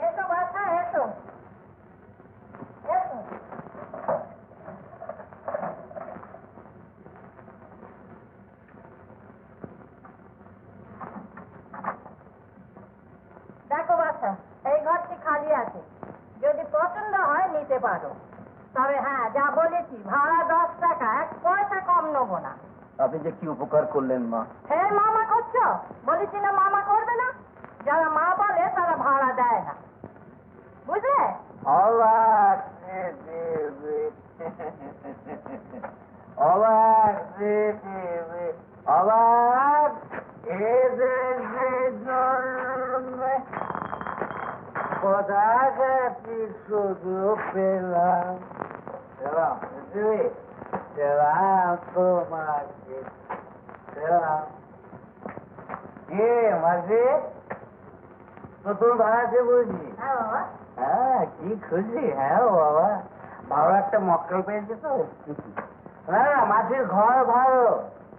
এসো বাছা, এসো এসো। দেখো বাছা, এই ঘরটি খালি আছে, যদি পছন্দ হয় নিতে পারো। তবে হ্যাঁ, যা বলেছি, ভাড়া 10 টাকা, 1 পয়সা কম নেবো না। আপনি যে কি উপকার করলেন মা। হ্যাঁ, মামা করছো? বলেছি না মামা করবে না? যারা মা বলে তারা ভাড়া দেয় না, বুঝলে? অবাক অবাক অবাক কোথাকাটি শুধু পেলাম পেলাম তোমাকে পেলাম। কে মাঝে নতুন ভাড়াতে বুঝি? হ্যাঁ বাবা। হ্যাঁ, কি খুশি। হ্যাঁ বাবা, ভালো একটা মক্কেল পেয়েছে তো। না না, মাটির ঘর ভালো,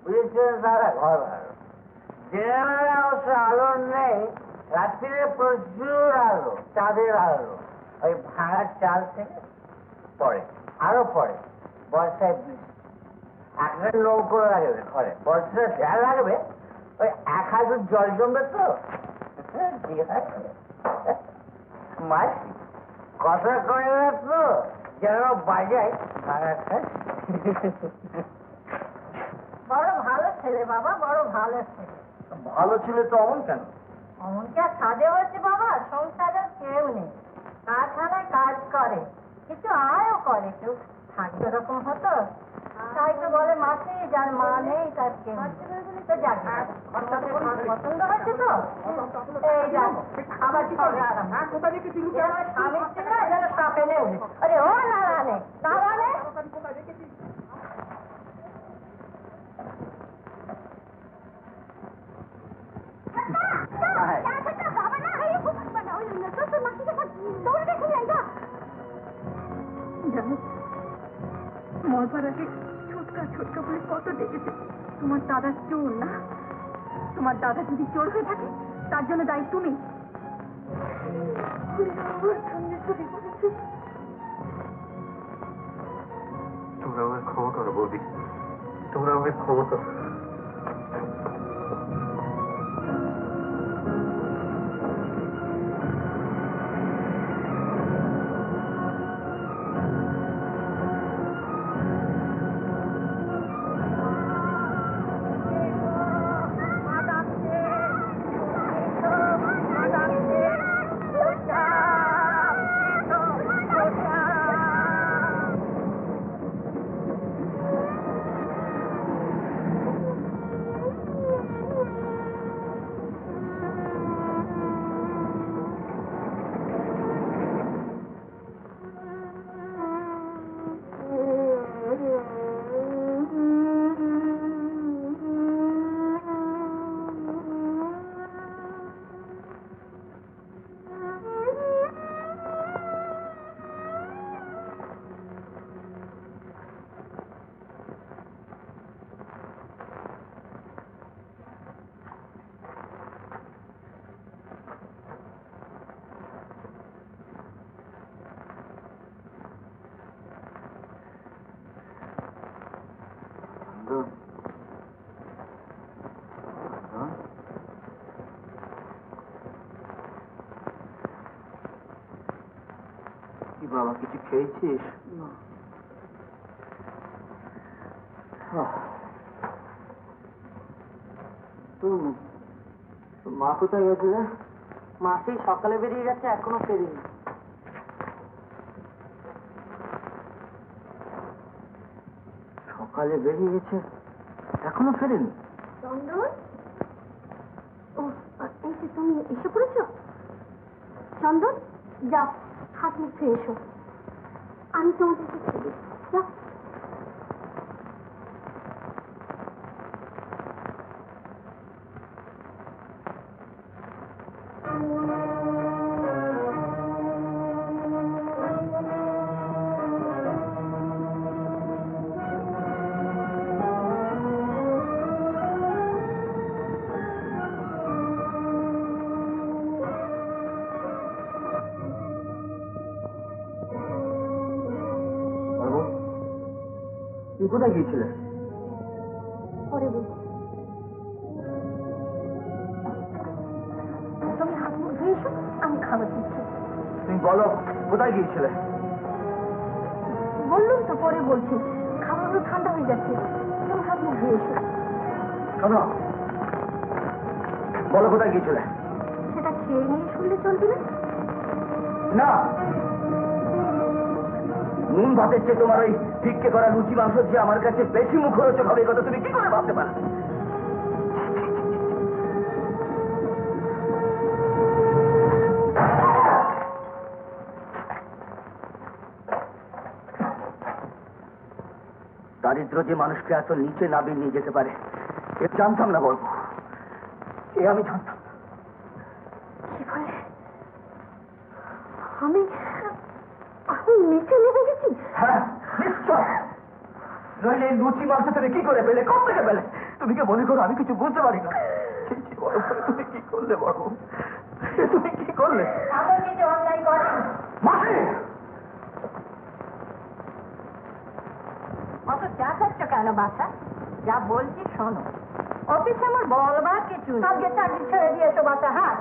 বুঝেছেন দাদা, ঘর ভালো। দিনের অবশ্য আলো নেই, রাত্রিরে প্রচুর আলো, চাঁদের আলো। ওই ভাঙার চাল থেকে পড়ে, আরো পড়ে। বর্ষায় বৃষ্টি, একটা নৌকো লাগবে ঘরে, বর্ষায় যা লাগবে ওই 1 হাঁটু জল জমবে তো। ঠিক আছে মাসি, কথা কয় না তো যেন বাজায় ভাড়াটা। বড় ভালো ছেলে বাবা, বড় ভালো ছেলে। ভালো ছেলে তো অমন কেন? অমন কি আর সাজে হচ্ছে বাবা? সংসারের কেউ নেই, কারখানায় কাজ করে, কিছু আয়ও করে, কেউ থাকবে এরকম হতো। তাই তো বলে মাসি, যার মা নেই তার কেউ নেই। তো যাক, পছন্দ হয়েছে তো? এই যাবো আবার সবে আরাম। আমার স্বামীর ছিল যেন সাপে নেই। আরে ও নারায়ণে, নারায়ণে। জানো, মরপাড়াকে ছোটকা ছোটকা বলে কত ডেকেছে। তোমার দাদা চোর না? তোমার দাদা যদি চোর হয়ে থাকে তার জন্য দায়ী তুমি। তোমরা আমায় ক্ষমা করো বৌদি, তোমরা আমায় ক্ষমা করো। বাবা কিছু খেয়েছিস? মা কোথায় গেছে রে? মা সেই সকালে বেরিয়ে গেছে, এখনো ফেরেনি। সকালে বেরিয়ে গেছে, এখনো ফেরেনি? চন্দন, ও এই যে তুমি এসে পড়েছ। চন্দন, যাও হাত মুখ ধুয়ে এসো, আমি তোমাদেরকে খেয়ে দিই। যাও। তুই কোথায় গিয়েছিলে? পরে বলছি। তুমি হাত মুখ ধুয়ে এসো, আমি খাবার দিচ্ছি। তুমি বলো কোথায় গিয়েছিলে? বললুম তো, পরে বলছি। খাবারগুলো ঠান্ডা হয়ে যাচ্ছে, তুমি হাত মুখ ধুয়ে এসো। শোনো, বলো কোথায় গিয়েছিলে? সেটা খেয়ে নিয়ে শুনলে চলবে না? না, নুন ভাতের চেয়ে তোমার ওই ভিক্ষে করা লুচি মাংস যে আমার কাছে বেশি মুখরোচক হবে, কথা তুমি কি করে ভাবতে পারো? দারিদ্র যে মানুষকে এত নিচে নামিয়ে নিয়ে যেতে পারে এ জানতাম না বলবো, এ আমি জানতাম না। কি বলে? আমি আমি নিচে নেমে গেছি? হ্যাঁ নিশ্চয়, নইলে এই লুচি মাংস তুমি কি করে পেলে, কোথা থেকে পেলে? তুমি কি মনে করো আমি কিছু বুঝতে পারি না? বড় করে তুমি কি করলে বড়, তুমি কি করলে? মাসি, অত চা খাচ্ছ কেন বাসা? যা বলছি শোনো, অফিসে আমার বলবার কিছু নেই। আজকে চাকরি ছেড়ে দিয়েছো বাসা। হ্যাঁ,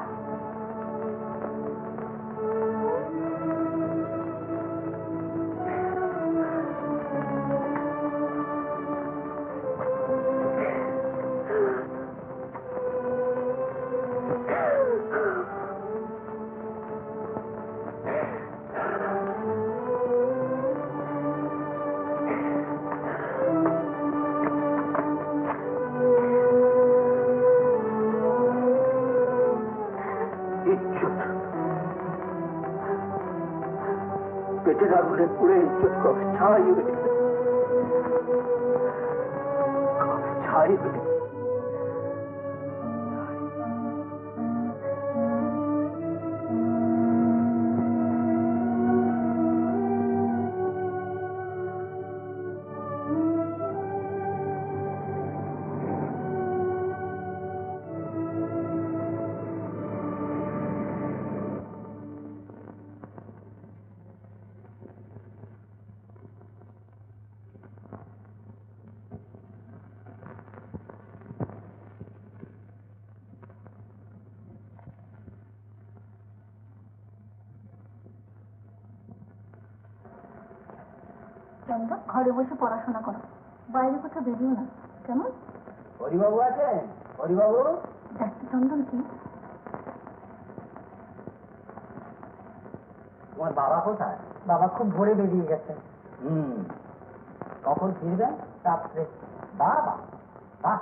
পেটের আগুনে পুড়ে ইজ্জত কবে ছাই হয়ে গেছে, কবে ছাই হয়ে গেছে। চন্দন, ঘরে বসে পড়াশোনা করো, বাইরে কোথাও বেরিও না, কেমন? হরিবাবু আছেন? হরিবাবু? দেখ চন্দন, কি তোমার বাবা কোথায়? বাবা খুব ভোরে বেরিয়ে গেছে। কখন ফিরবেন? রাত্রে। বাবা বাহ,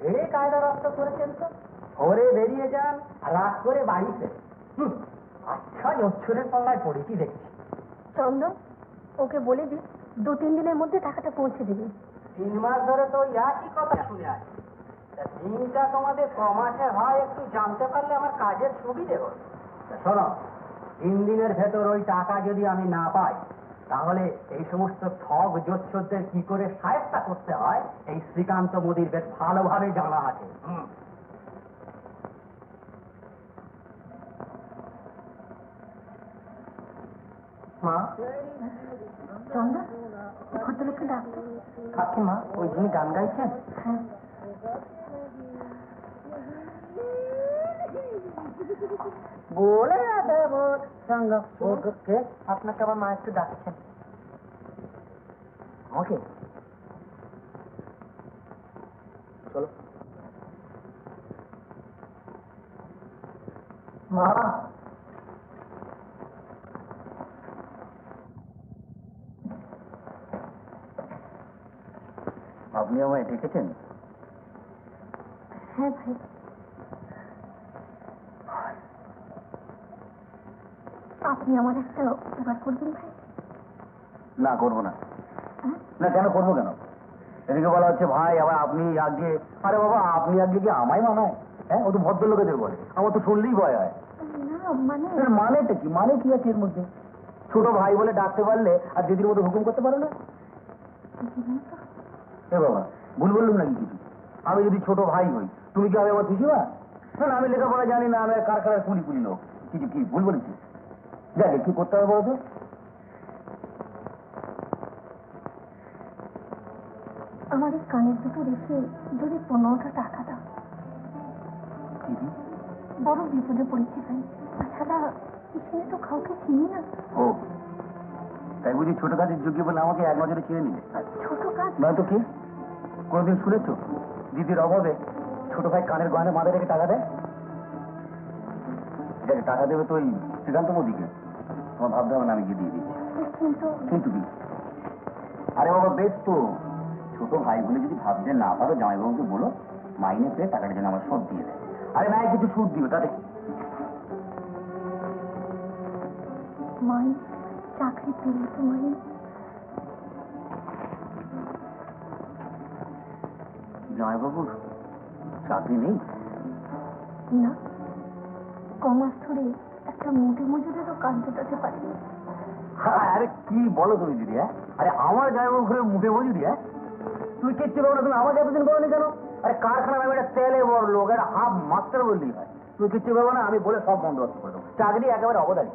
এই কায়দা রক্ত করেছেন তো, ভোরে বেরিয়ে যান রাত করে বাড়িতে। আচ্ছা, জচ্ছরের পাল্লায় পড়েছি দেখছি। চন্দন, ওকে বলে দিস 2-3 দিনের মধ্যে টাকাটা পৌঁছে দিবি। 3 মাস ধরে তো একই কথা শুনে আসি। তা দিনটা তোমাদের কমাসে হয় একটু জানতে পারলে আমার কাজের সুবিধে হতো। শোনো, 3 দিনের ভেতর ওই টাকা যদি আমি না পাই, তাহলে এই সমস্ত ঠগ জোচ্ছরদের কি করে সায়স্তা করতে হয় এই শ্রীকান্ত মোদির বেশ ভালোভাবে জানা আছে। মা, চন্দন, ভদ্রলোককে ডাকতো। কাকিমা, ওই যিনি গান গাইছেন? হ্যাঁ। বলে দেব সঙ্গ কে আপনাকে আবার মা একটু ডাকছেন আমাকে চলো মা আপনি আমায় ডেকেছেন? হ্যাঁ ভাই, আপনি আমার একটা উপকার করবেন ভাই? না, করবো না। না, কেন করবো কেন? এদিকে বলা হচ্ছে ভাই, আবার আপনি আগে। আরে বাবা, আপনি আগে কি আমায় মানায়? হ্যাঁ, ও তো ভদ্রলোকেদের বলে, আমার তো শুনলেই ভয় হয়। না মানে মানেটা কি? মানে কি আছে এর মধ্যে? ছোট ভাই বলে ডাকতে পারলে আর দিদির মতো হুকুম করতে পারো না? এ বাবা, ভুল বললুম নাকি কিছু? আমি যদি ছোট ভাই হই, তুমি কি হবে আমার পিসিমা? না, আমি লেখাপড়া জানি না, আমি কারখানার কুলি লোক। কিছু কি ভুল বলেছি? যাকে কি করতে হবে বলো তো? আমার এই কানের দুটো রেখে যদি 15টা টাকা দাও। দিদি, বড় বিপদে পড়েছি ভাই, তাছাড়া এখানে তো কাউকে চিনি না। ও তাই বুঝি ছোট কাজের যোগ্য বলে আমাকে এক নজরে চিনে নিলে? ছোট কাজ নয়তো কি? কোনোদিন শুনেছ দিদির অভাবে ছোট ভাই কানের গয়না মাথা রেখে টাকা দেয়? যাকে টাকা দেবে তো ওই শ্রীকান্ত মোদীকে। তোমার ভাবতে হবে না, আমি গিয়ে দিয়ে দিচ্ছি। কিন্তু কি? আরে বাবা, বেশ তো। ছোট ভাই বলে যদি ভাবতে না পারো, জামাইবাবুকে বলো মাইনে পেয়ে টাকাটা যেন আমার শোধ দিয়ে দেয়। আরে না, কিছু সুদ দিবে তাতে। মাই চাকরি পেলে তো মাই জামাইবাবুর চাকরি নেই? না, কমাস ধরে একটা মোটে মজুরেরও কাজ জোটাতে পারিনি। আরে কি বলো তুমি দিদি? হ্যাঁ, আরে আমার জামাইবাবু ঘুরে মুখে মজুরি? হ্যাঁ, তুমি কিচ্ছু করো না, তুমি আমাকে এতদিন বলো না কেন? আরে কারখানা নামে একটা তেলে বড় লোক, একটা হাফ মাস্টার বললেই হয়। তুমি কিচ্ছু করবো না, আমি বলে সব বন্দোবস্ত করে দেবো। চাকরি একেবারে অবদানী।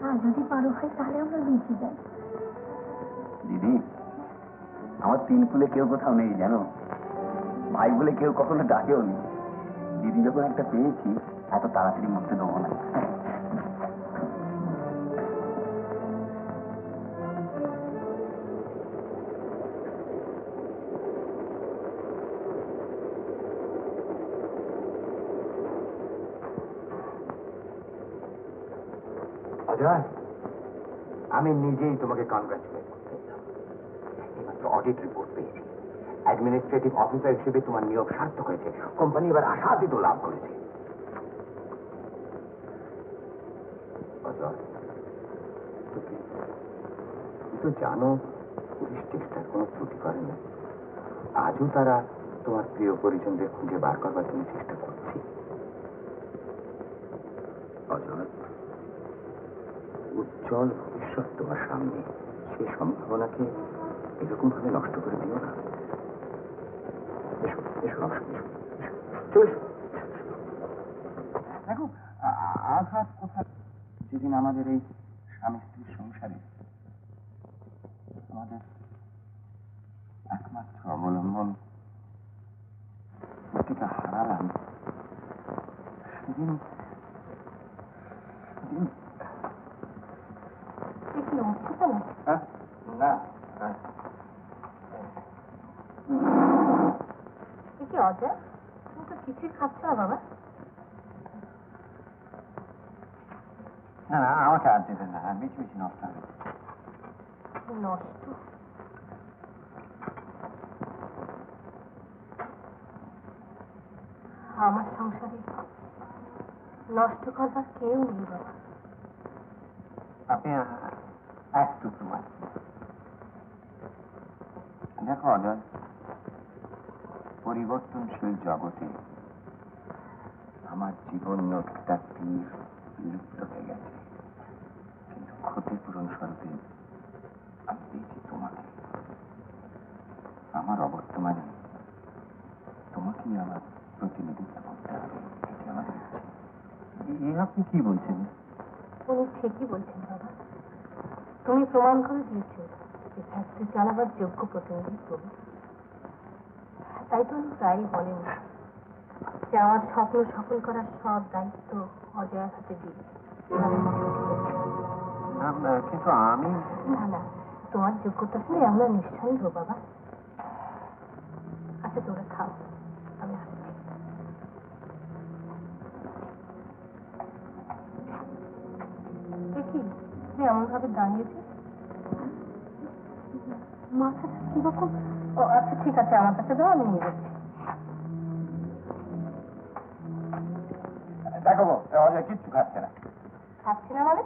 আর যদি পারো ভাই, তাহলে আমরা বেঁচে যাই। দিদি, আমার 3 কুলে কেউ কোথাও নেই জানো। ভাই বলে কেউ কখনো ডাকেও নি। দিদি যখন একটা পেয়েছি, এত তাড়াতাড়ি মরতে দেবো না। অজয়, আমি নিজেই তোমাকে কনগ্রাচুলেট করতে চাই। এইমাত্র অডিট রিপোর্ট পেয়েছি। অ্যাডমিনিস্ট্রেটিভ অফিসার হিসেবে তোমার নিয়োগ সার্থক হয়েছে। কোম্পানি এবার আশাতীত লাভ করেছে। অজয়, তুমি তো জানো পুলিশ টেস্টার কোনো ত্রুটি করে না। আজও তারা তোমার প্রিয় পরিজনদের খুঁজে বার করবার জন্য চেষ্টা করছে। অজয়, উজ্জ্বল ভবিষ্যৎ তোমার সামনে, সেই সম্ভাবনাকে এরকম ভাবে নষ্ট করে দিও না। এসো এসো এসো, দেখো আঘাত কোথায়? যেদিন আমাদের এই স্বামী স্ত্রীর সংসারে আমাদের একমাত্র অবলম্বন প্রতিটা হারালাম, সেদিন না কি অজয়, তুমি তো কিছুই খাচ্ছ না বাবা? না না, আমাকে আর দেবে না, বেশি বেশি নষ্ট হবে। নষ্ট? আমার সংসারে নষ্ট করবার কেউ নেই বাবা। আপনি একটু তোমার দেখো অজয়, পরিবর্তনশীল জগতে আমার জীবন নদীটা তীর লুপ্ত হয়ে গেছে, কিন্তু ক্ষতিপূরণ স্বরূপে আমি পেয়েছি তোমাকে। আমার অবর্তমানে তোমাকেই আমার প্রতিনিধিত্ব করতে হবে, এটি আমাদের ইচ্ছে। আপনি কি বলছেন? উনি ঠিকই বলছেন বাবা। তুমি প্রমাণ করে দিয়েছো যে ফ্যাক্টরি চালাবার যোগ্য প্রতিনিধি তুমি। তাই তো উনি প্রায়ই বলেন যে যে আমার স্বপ্ন সফল করার সব দায়িত্ব অজয়ের হাতে দিই। কিন্তু আমি না না, তোমার যোগ্যতা শুনে আমরা নিশ্চয়ই হো বাবা। আচ্ছা তোরা খাও, আমি আসছি। দেখি তুমি এমন ভাবে দাঁড়িয়েছি, মাথাটা কিরকম? ও আচ্ছা ঠিক আছে, আমার কাছে দাও, আমি নিয়ে যাচ্ছি। দেখো অজয় কিচ্ছু খাচ্ছে না। খাচ্ছি না মানে?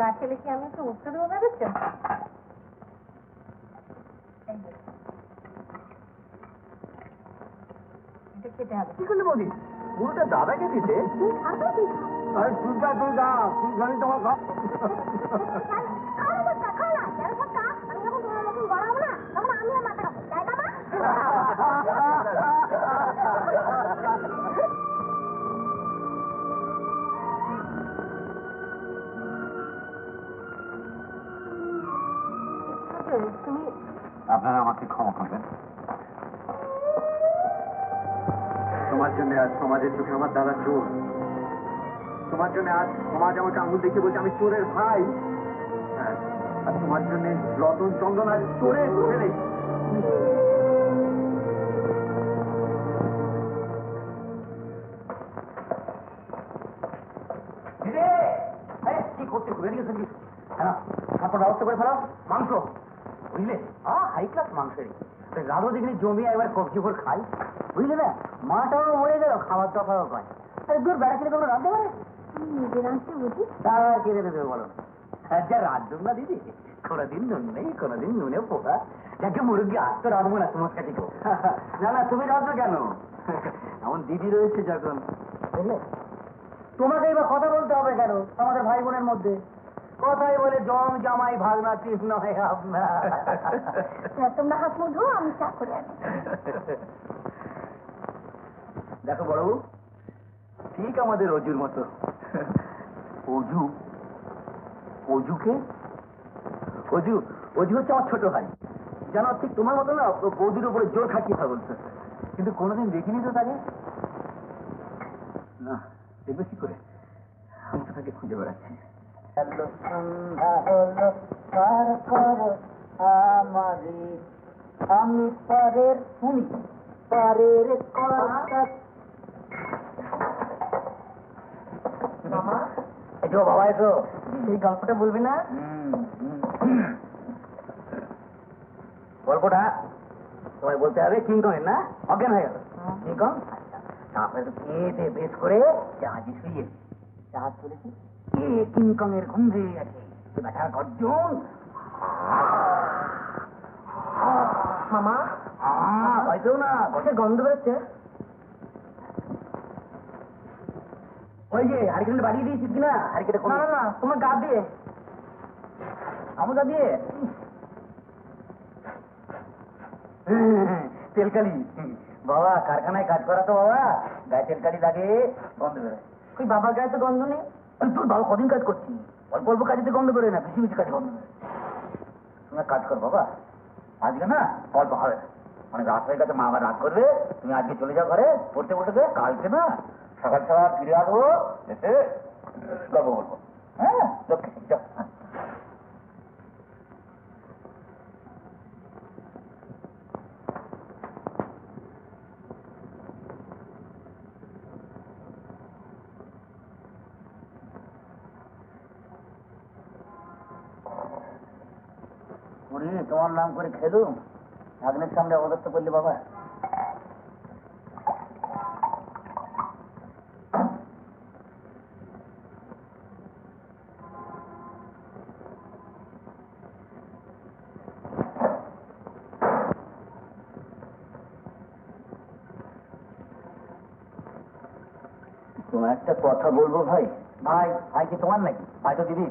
না খেলে কি আমি একটু উঠতে দেবো ভেবেছ? এটা খেতে হবে। কি করলে বলি পুরোটা দাদাকে দিতে? আরে তুই যা তুই যা, তুই জানি তোমার ঘর। তুমি আপনারা আমাকে ক্ষমা করবেন। তোমার জন্য আজ সমাজের চোখে আমার দাদা চোর। তোমার জন্য আজ সমাজ আমাকে আঙুল দেখে বলছে আমি চোরের ভাই। হ্যাঁ, আর তোমার জন্য রতন চন্দন আজ চোরের ছেলে। কি করতে ঘুরে গেছে কি? হ্যাঁ, তারপর ব্যবস্থা করে ফেলো মাংস, বুঝলে? হাই ক্লাস মাংসের রাধো দেখিনি জমি একবার কবজি ভোর খাই, বুঝলে না? মাটাও মরে গেল, খাবার দরকারও পায়। আরে দূর বেড়া ছেলে তোমরা রাঁধতে পারে? নিজে রাঁধতে বুঝি? তা কে রেঁধে দেবে বলো? যা রাঁধুন না দিদি, কোনোদিন নুন নেই, কোনোদিন নুনে পোকা। যাকে মুরগি আজ তো রাঁধবো না তোমার কাছে। না না, তুমি রাঁধবে কেন? এমন দিদি রয়েছে যখন, বুঝলে? তোমাকে এবার কথা বলতে হবে কেন আমাদের ভাই বোনের মধ্যে? কথাই বলে জম জামাই ভাগনা চিহ্ন নয় আপনার। তোমরা হাত মুখ ধো, আমি চা করে আনি। দেখো বড়বাবু, ঠিক আমাদের অজুর মতো। অজু? অজুকে? অজু অজু হচ্ছে আমার ছোট ভাই। জানো, ঠিক তোমার মতো না, বৌদির উপরে জোর খাটিয়ে কথা বলতো, কিন্তু কোনোদিন দেখিনি তো তাকে। না, দেখবে কি করে? আমি তো তাকে খুঁজে বেড়াচ্ছি। আমি পরের শুনি, পরের এসো বাবা, এসো। এই গল্পটা বলবি না? গল্পটা তোমায় বলতে হবে কিংকংয়ের, না? অজ্ঞান হয়ে গেল কিংকং। তারপরে তো খেয়ে বেশ করে জাহাজে শুয়ে জাহাজ চলেছে, কে কিংকংয়ের ঘুম ভেঙে গেছে, বেটার গর্জন। মামা হয়তো না, বসে গন্ধ বেরোচ্ছে। ওই যে হারিকেনটা বাড়িয়ে দিয়েছিস কিনা? হারিকেনটা না না, তোমার গা দিয়ে, আমার গা দিয়ে তেলকালি। বাবা কারখানায় কাজ করা তো, বাবা গায়ে তেলকালি লাগে, গন্ধ বেরোয়। ওই বাবার গায়ে তো গন্ধ নেই। তোর বাবা কদিন কাজ করছি, অল্প অল্প কাজে গন্ধ বেরোয় না, বেশি বেশি কাজে গন্ধ বেরোয়। তুমি কাজ কর বাবা, আজকে না অল্প হবে, অনেক রাত হয়ে গেছে, মা আবার রাত করবে। তুমি আজকে চলে যাও ঘরে পড়তে পড়তে, কালকে না সকাল সকাল ফিরে আসবো, এসে গল্প বলবো। হ্যাঁ লক্ষ্মী, যাও। তোমার নাম করে খেলুম, ভাগ্নের সামনে অবদত্ত করলি বাবা। তোমার একটা কথা বলবো ভাই। ভাই? ভাই কি তোমার নাকি? ভাই তো দিদি।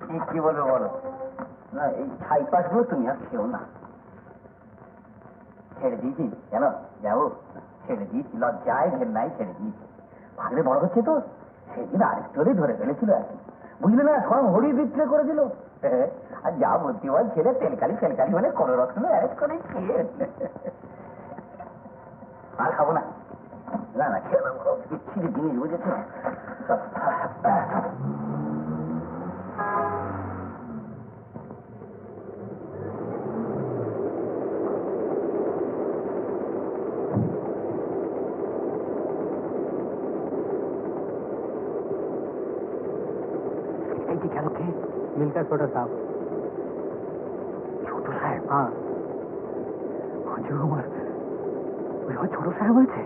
ঠিক কি বলবো বলো না, এই ছাই পাশ গুলো তুমি আর খেও না, ছেড়ে দিয়েছি জানো, যাবো ছেড়ে দিয়েছি, লজ্জায় ঘেন্নাই ছেড়ে দিয়েছি। ভাগরে বড় হচ্ছে তো, সেদিন আরেকটুই ধরে ফেলেছিল আর কি, বুঝলে না? সব হরি বিক্রি করে দিল। আর যা বুদ্ধিমান ছেলে, তেলকালি ফেলকালি বলে কোনো রকমে অ্যারেস্ট করে খেয়ে। আর খাবো না। না না খেয়ে নেবো, বিচ্ছিরি জিনিস বুঝেছো। এই যে গেল কে? মিল্কা ছোট সাহেব। ছোট সাহেব? হ্যাঁ। হুজুর আমার ওই আমার ছোট সাহেব হয়েছে।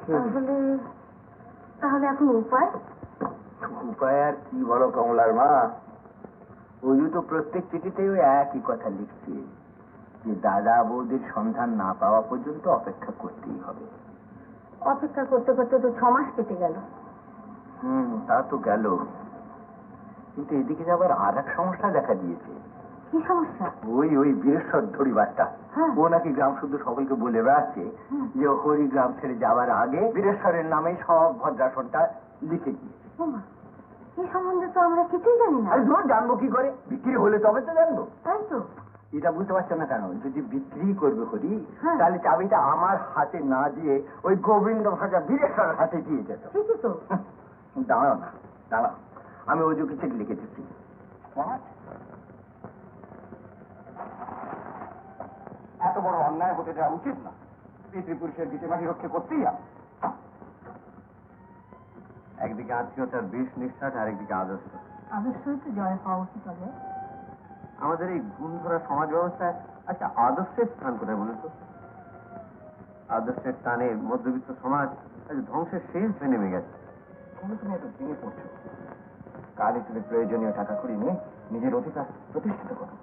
তাহলে তাহলে এখন উপায়? উপায় আর কি বলো কমলার মা, ওই তো প্রত্যেক চিঠিতেই ওই একই কথা লিখছে যে দাদা বৌদির সন্ধান না পাওয়া পর্যন্ত অপেক্ষা করতেই হবে। অপেক্ষা করতে করতে তো 6 মাস কেটে গেল। তা তো গেল, কিন্তু এদিকে আবার আর এক সমস্যা দেখা দিয়েছে। কি সমস্যা? ওই বীরেশ্বর ধরিবারটা, হ্যাঁ। ও নাকি গ্রাম শুদ্ধ সকলকে বলে বেড়াচ্ছে যে হরি গ্রাম ছেড়ে যাওয়ার আগে বীরেশ্বরের নামে সব ভদ্রাসনটা লিখে দিয়েছে। ওমা, এই সম্বন্ধে তো আমরা কিছুই জানি না। আরে ধর, জানবো কি করে? বিক্রি হলে তবে তো জানবো। তাই তো। এটা বুঝতে পারছো না কেন? যদি বিক্রি করবে হরি, হ্যাঁ। তাহলে চাবিটা আমার হাতে না দিয়ে ওই গোবিন্দ ভাজা বীরেশ্বরের হাতে দিয়ে যেত। ঠিকই তো। দাঁড়াও না, দাঁড়াও, আমি ওই যোগে চিঠি লিখে দিচ্ছি। এত বড় অন্যায় হতে দেওয়া উচিত না। পিতৃপুরুষের ভিটেমাটি রক্ষা করতেই হবে। একদিকে আত্মীয়তার বিষ নিঃশ্বাস, আরেকদিকে আদর্শ। অবশ্যই তো জয় হওয়া উচিত হবে। আমাদের এই গুণ ধরা সমাজ ব্যবস্থায় আচ্ছা আদর্শের স্থান কোথায় বলুন তো? আদর্শের স্থানে মধ্যবিত্ত সমাজ আজ ধ্বংসের শেষ হয়ে নেমে গেছে। কেন তুমি এত ভেঙে পড়ছো? কালই তুমি প্রয়োজনীয় টাকা করি নিয়ে নিজের অধিকার প্রতিষ্ঠিত করো।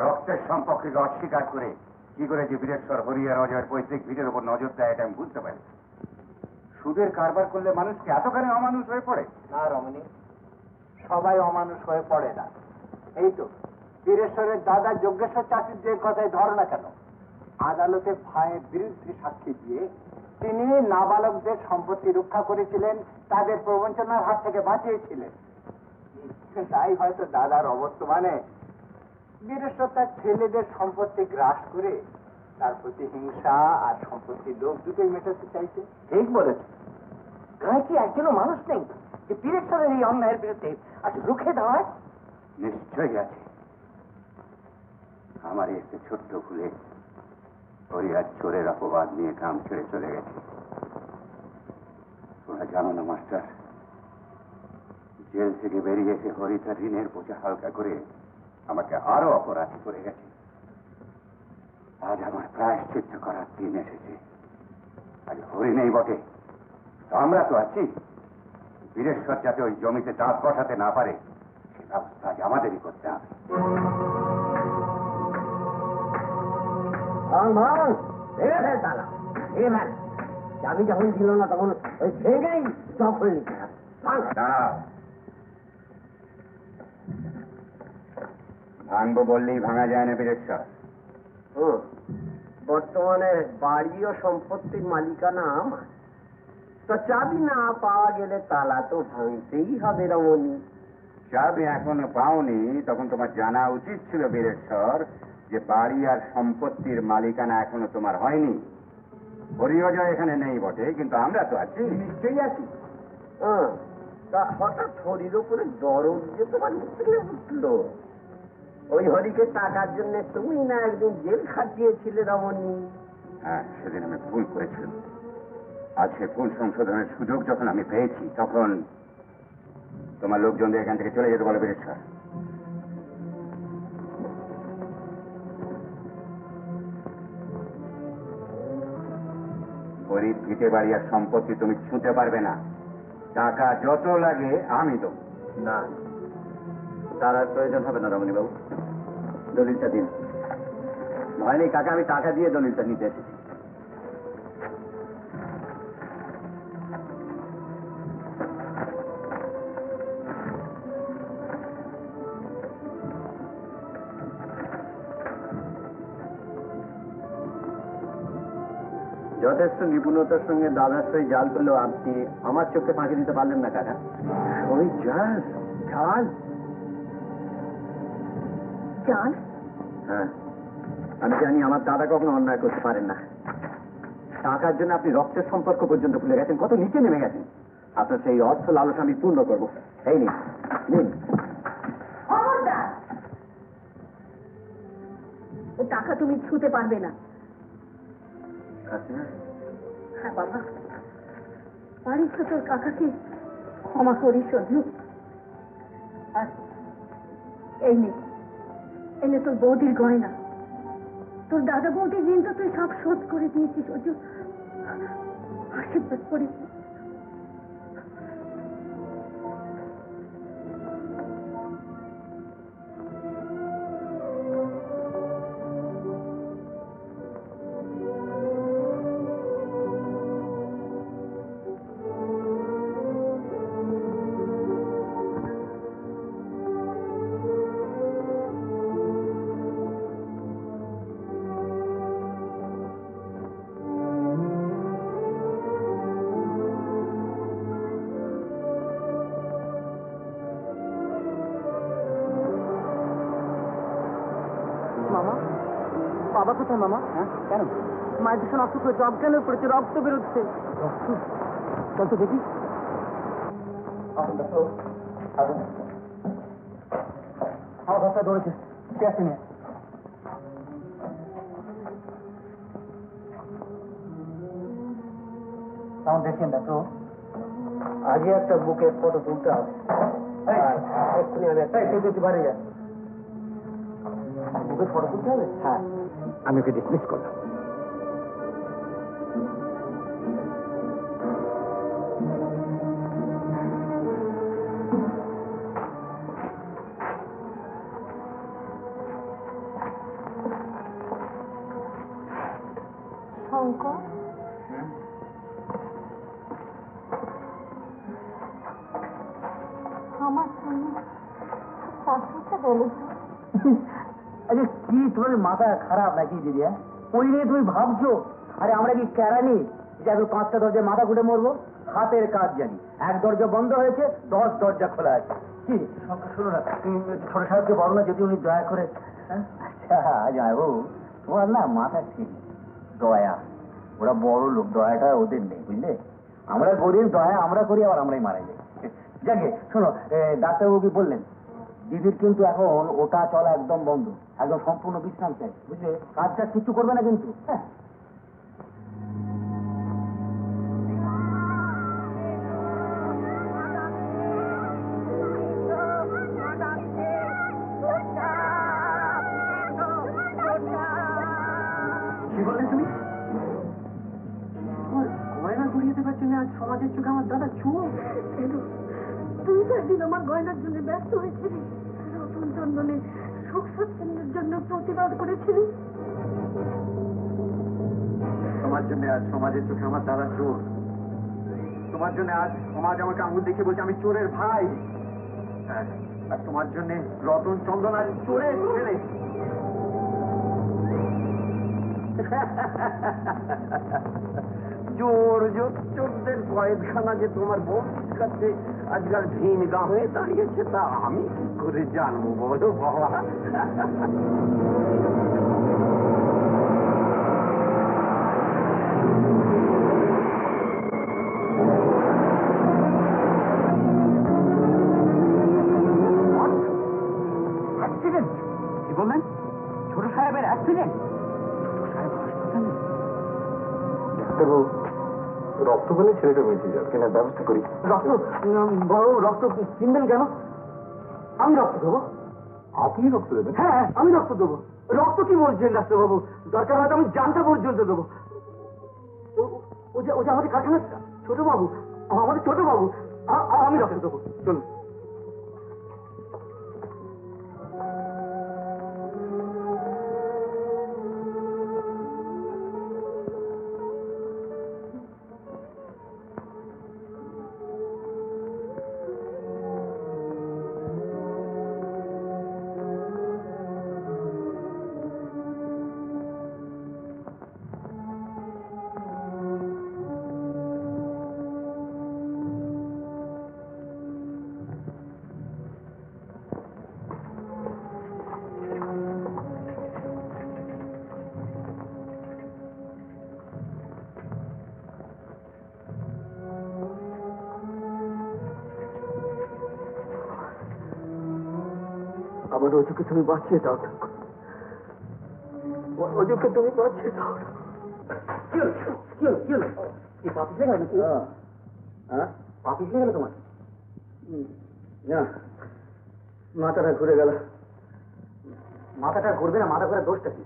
রক্তের সম্পর্ককে অস্বীকার করে কি করে যে বীরেশ্বর হরিয়ার অজয়ের পৈতৃক ভিটের উপর নজর দেয় এটা আমি বুঝতে পারি। সুদের কারবার করলে মানুষকে এতখানি অমানুষ হয়ে পড়ে? না রমণী, সবাই অমানুষ হয়ে পড়ে না। এই তো বীরেশ্বরের দাদা যজ্ঞেশ্বর চাটুর্যের কথায় ধরো না কেন, আদালতে ভাইয়ের বিরুদ্ধে সাক্ষী দিয়ে তিনি নাবালকদের সম্পত্তি রক্ষা করেছিলেন, তাদের প্রবঞ্চনার হাত থেকে বাঁচিয়েছিলেন। তাই হয়তো দাদার অবর্তমানে বীরেশ্বর তার ছেলেদের সম্পত্তি গ্রাস করে তার প্রতি হিংসা আর সম্পত্তির লোভ দুটোই মেটাতে চাইছে। ঠিক বলেছে। গায়ে কি একজনও মানুষ নেই যে বীরেশ্বরের এই অন্যায়ের বিরুদ্ধে আজ রুখে দাঁড়ায়? নিশ্চয়ই আছে। আমার একটু ছোট্ট ভুলে হরিয়ার চোরের অপবাদ নিয়ে গ্রাম ছেড়ে চলে গেছে। তোমরা জানো না মাস্টার, জেল থেকে বেরিয়ে এসে হরি তার ঋণের বোঝা হালকা করে আমাকে আরো অপরাধী করে গেছে। আজ আমার প্রায়শ্চিত্ত করার দিন এসেছে। আজ হরি নেই বটে, তো আমরা তো আছি। বীরেশ্বর যাতে ওই জমিতে দাঁত বসাতে না পারে সে ব্যবস্থা আজ আমাদেরই করতে হবে। চাবি যখন ছিল না তখন ওই ভেঙেই স্টপ হয়ে নিতে হবে। দাঁড়াও, ভাঙবো বললেই ভাঙা যায় না বীরেশ্বর। বর্তমানে বাড়ি ও সম্পত্তির মালিকানা আমার, তো চাবি না পাওয়া গেলে তালা তো ভাঙতেই হবে রমণী। চাবি এখনো পাওনি, তখন তোমার জানা উচিত ছিল বীরেশ্বর যে বাড়ি আর সম্পত্তির মালিকানা এখনো তোমার হয়নি। হরিঅজয় এখানে নেই বটে, কিন্তু আমরা তো আছি। নিশ্চয়ই আছি। তা হঠাৎ হরির ওপরে দরদ যে তোমার উঠলে উঠলো, ওই হরিকে টাকার জন্য তুমি না একদিন জেল খাটিয়েছিলে রমণী? হ্যাঁ, সেদিন আমি ভুল করেছিলাম। আজ সে ভুল সংশোধনের সুযোগ যখন আমি পেয়েছি, তখন তোমার লোকজনদের এখান থেকে চলে যেতে বলে বীরেশ্বর। গরিব ভিটে বাড়ি আর সম্পত্তি তুমি ছুঁতে পারবে না। টাকা যত লাগে আমি দেবো। না, তার আর প্রয়োজন হবে না রমণী বাবু, দলিলটা দিন। ভয় নেই কাকা, আমি টাকা দিয়ে দলিলটা নিতে এসেছি। যথেষ্ট নিপুণতার সঙ্গে দাদার সই জাল করলেও আপনি আমার চোখে ফাঁকি দিতে পারলেন না কাকা। ওই জাল জাল জান, হ্যাঁ, আমি জানি আমার দাদা কখনো অন্যায় করতে পারেন না। টাকার জন্য আপনি রক্তের সম্পর্ক পর্যন্ত ভুলে গেছেন, কত নিচে নেমে গেছেন। আপনার সেই অর্থ লালসা আমি পূর্ণ করবো। এই নিন নিন। খবরদার! ও টাকা তুমি ছুঁতে পারবে না। হ্যাঁ বাবা, পারিস তো তোর কাকাকে ক্ষমা করিস শুধু। আর এই নে, এই নে তোর বৌদির গয়না। তোর দাদা বৌদির ঋণ তো তুই সব শোধ করে দিয়েছিস অজু, আশীর্বাদ করিস। মামা, বাবা কোথায় মামা? হ্যাঁ কেন? মায়ের ভীষণ অসুখ হয়েছে, অজ্ঞান হয়ে পড়েছে, রক্ত বেরোচ্ছে। রক্ত? চল তো দেখি। আমার ঘরটা দৌড়েছে, সে আসেনি। তখন দেখছেন দেখো, আজই একটা বুকের ফটো তুলতে হবে। এক্ষুনি আমি একটা বাইরে যাই। বুকের ফটো তুলতে হবে? হ্যাঁ। আমি ওকে ডিসমিস করলাম। শঙ্কর, আমার জন্য কথাটা বলো। আরে কি তোমার মাথা খারাপ নাকি দিদি? ওই নিয়ে তুমি ভাবছো? আরে আমরা কি কেরানি যে আমি 5টা দরজায় মাথা ঘুরে মরবো? হাতের কাজ জানি, এক দরজা বন্ধ হয়েছে, 10 দরজা খোলা আছে। কি শোনো না, তুমি ছোট সাহেবকে বলো না যদি উনি দয়া করে। আচ্ছা যাবো, তোমার না মাথা ঠিক দয়া, ওরা বড় লোক, দয়াটা ওদের নেই বুঝলে। আমরা গরিব, দয়া আমরা করি আবার আমরাই মারা যাই। যাকে শোনো, ডাক্তারবাবু কি বললেন? দিদির কিন্তু এখন ওটা চলা একদম বন্ধ, একদম সম্পূর্ণ বিশ্রাম চাই বুঝলে। কাজটা কিছু করবে না কিন্তু। হ্যাঁ কি বললে তুমি? তোমার গয়না ঘুরিয়ে পারছি না, আজ সমাজের চোখে আমার দাদা চোর। তুই তো একদিন আমার গয়নার জন্য ব্যস্ত হয়েছিলি, রতন চন্দনের সুখ স্বাচ্ছন্দ্যের জন্য প্রতিবাদ করেছিলি। তোমার জন্য আজ সমাজের চোখে আমার দাদা চোর। তোমার জন্য আজ সমাজ আমাকে আঙুল দেখে বলছে আমি চোরের ভাই। হ্যাঁ, আর তোমার জন্য রতন চন্দন আজ চোরের ছেলে। জোর জোর চোরদের কয়েকখানা যে তোমার বোন কাছে আজকাল ভিন গা হয়ে দাঁড়িয়েছে তা আমি কি করে জানবো বলো বাবা? অ্যাক্সিডেন্ট? কি বললেন? ছোট সাহেবের অ্যাক্সিডেন্ট? ছোট সাহেব হাসপাতালে? ডাক্তারবাবু, রক্ত পেলে ছেলেটা বেঁচে যাবে, কেনার ব্যবস্থা করি। রক্ত? বড় রক্ত কিনবেন কেন? আমি রক্ত দেবো। আপনি রক্ত দেবেন? হ্যাঁ আমি রক্ত দেবো। রক্ত কি বলছেন ডাক্তারবাবু? দরকার হয়তো আমি জানটা পর্যন্ত দেবো। ও যে আমাদের কাছাকাছি ছোট বাবু, আমাদের ছোট বাবু, আমি রক্ত দেবো। চলুন। আমার অজুকে তুমি বাঁচিয়ে দাও ঠাকুর, অজুকে তুমি বাঁচিয়ে দাও। কি হলো কি হলো কি হলো? কি পা পিছলে গেল নাকি? হ্যাঁ, পা পিছলে গেল তোমার? না, মাথাটা ঘুরে গেল। মাথাটা ঘুরবে না, মাথা ঘুরে দোষটা কি?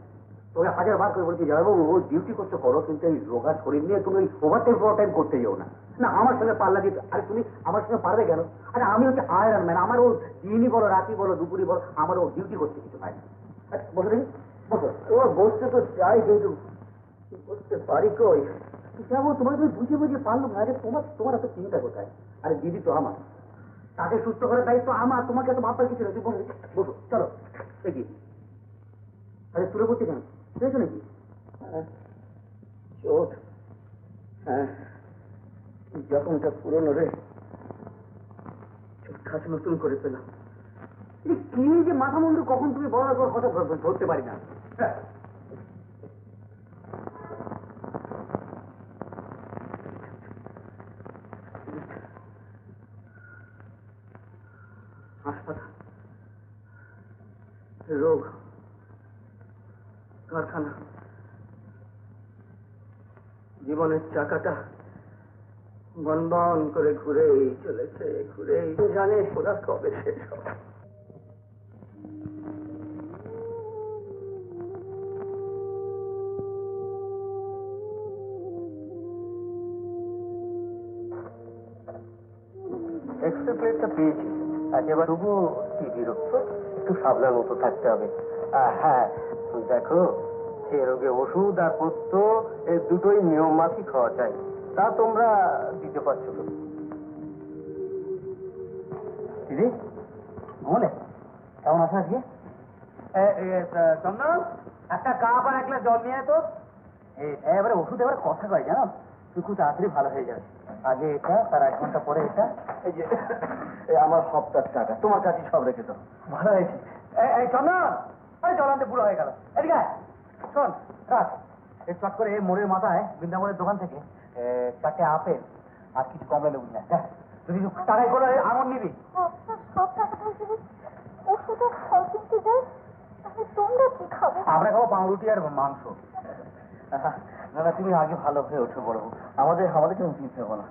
তোকে 1000 বার করে বলছি জয়বাবু, ও ডিউটি করতে করো, কিন্তু এই রোগা শরীর নিয়ে তুমি ওভার টাইম করতে যাও না। না, আমার সঙ্গে পাল্লা দিতে, আরে তুমি আমার সঙ্গে পারবে কেন? আরে আমি হচ্ছে আয়রন ম্যান, আমার ও দিনই বলো রাতি বলো দুপুরই বলো, আমার ও ডিউটি করতে কিছু হয় না। আচ্ছা বসে দেখি, বসো। ও বসতে তো চাই, কিন্তু বসতে পারি কই? যাবো তোমাকে বুঝে বুঝে পারলো না। আরে তোমার এত চিন্তা কোথায়? আরে দিদি তো আমার, তাকে সুস্থ করার দায়িত্ব আমার, তোমাকে এত ভাববার কিছু নেই। বসো বসো, চলো দেখি। আরে তুলে পড়ছে কেন? বুঝেছো নাকি? চোট, হ্যাঁ যখনটা পুরনো রে, চোট খাস নতুন করে পেলাম। কি যে মাথা মন্দির, কখন তুমি বড় বড় কথা ধরতে পারি না। হাসপাতাল, রোগ, কারখানা, জীবনের চাকাটা বন বন করে ঘুরেই চলেছে, ঘুরেই জানে ওরা কবে শেষ হবে। এক্সরে প্লেটটা পেয়েছি, একেবারে তবুও কি বিরক্ত, একটু সাবধান মতো থাকতে হবে। হ্যাঁ দেখো, সে রোগে ওষুধ আর পথ্য এই দুটোই নিয়ম মাফিক খাওয়া চাই, তা তোমরা দিতে পারছো তো। দিদি বলে কেমন আছে আজকে? চন্দন, একটা কাপ আর 1 গ্লাস জল নিয়ে তো। এবারে ওষুধ এবারে কথা কয় জানো, তুই খুব তাড়াতাড়ি ভালো হয়ে যাবে। আগে এটা, তার 1 ঘন্টা পরে এটা। এই যে আমার সপ্তাহের টাকা তোমার কাছে সব রেখে দাও। ভালো হয়েছে। এই চন্দন, আরে জল আনতে বুড়ো হয়ে গেল। এদিকে আয়, শোন রাখ, এই চট করে মোড়ের মাথায় বৃন্দাবনের দোকান থেকে 4টে আপেল আর কিছু কমলা লেবু নিয়ে আয়। যদি টাকায় করে আঙুর নিবি। সব টাকাটাই যদি ওষুধের ফল কিনতে যাই, তাহলে তোমরা কি খাবে? আমরা খাবো পাউরুটি আর মাংস। না না, তুমি আগে ভালো হয়ে ওঠো বড়বু, আমাদের জন্য চিন্তা হবো না।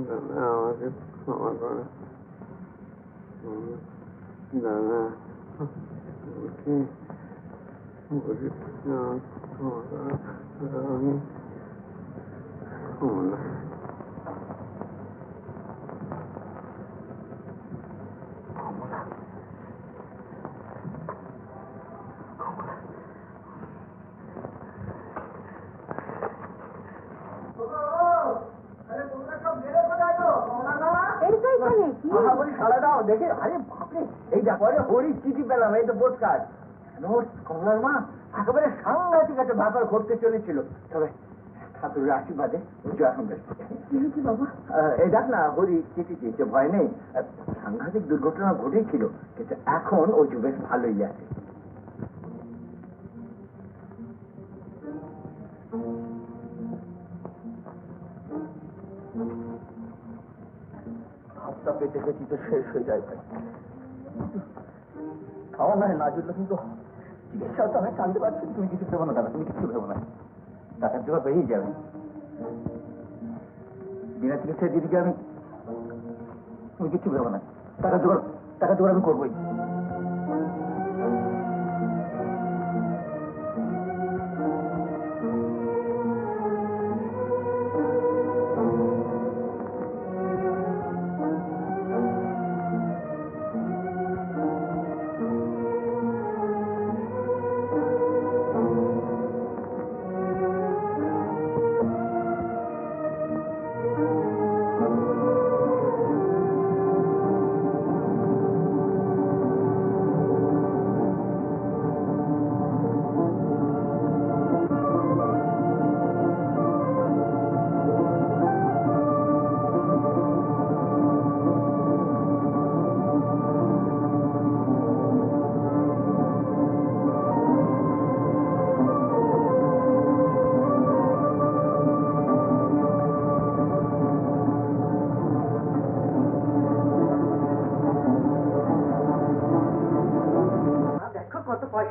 দাদা আমাকে ক্ষমা করে, দাদা বলছি ক্ষমা করে, আমি কমলা। সাড়া দাও দেখে। আরে বাপরে, এই দেখো হরি চিঠি পেলাম, এই তো পোস্ট কার্ড। কমলার মা একেবারে সাংঘাতিক একটা ব্যাপার ঘটতে চলেছিল, তবে ঠাকুরের আশীর্বাদে এখন বাবা। এই দেখ না, হরি চিঠি দিয়েছে, ভয় নেই। সাংঘাতিক দুর্ঘটনা ঘটেছিল, কিন্তু এখন ও যে বেশ ভালোই আছে। হাতটা পেটে গেছি তো শেষ হয়ে যায়, খাওয়া নয় না জন্য, কিন্তু চিকিৎসা তো আমি জানতে পারছি। তুমি কিছু ভেবো না দাদা, তুমি কিছু ভেবো না, টাকার জোগাড় পেয়েই যাবে। বিনা চিকিৎসায় দিদিকে আমি, তুমি কিছু ভেবো না, টাকা জোগাড় আমি করবোই।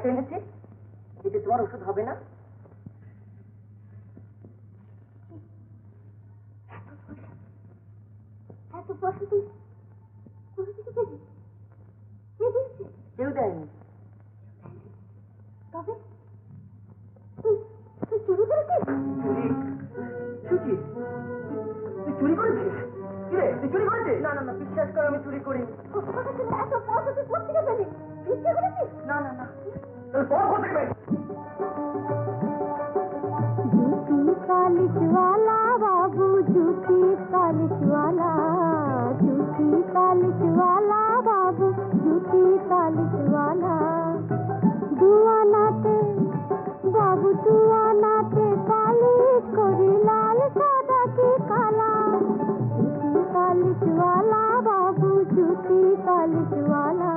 পয়সা এনেছি, এতে তোমার ওষুধ হবে না? এত পয়সা তুই কোথা থেকে পেলি? কে দিয়েছে? কেউ দেয়নি। তবে তুই তুই চুরি করেছিস? চুরি? চুরি? তুই চুরি করেছিস? কিরে, তুই চুরি করেছিস? না না না, বিশ্বাস করো আমি চুরি করিনি। এত পয়সা তুই কোথা থেকে পেলি? ভিক্ষে করেছিস? না না না, তাহলে তোমার কোথা থেকে? जूती पालिश वाला बाबू जूती पालिश वाला जूती पालिश वाला बाबू जूती पालिश वाला दुआ नाते बाबू दुआ नाते पालिश करी लाल सादा की काला जूती पालिश वाला बाबू जूती पालिश वाला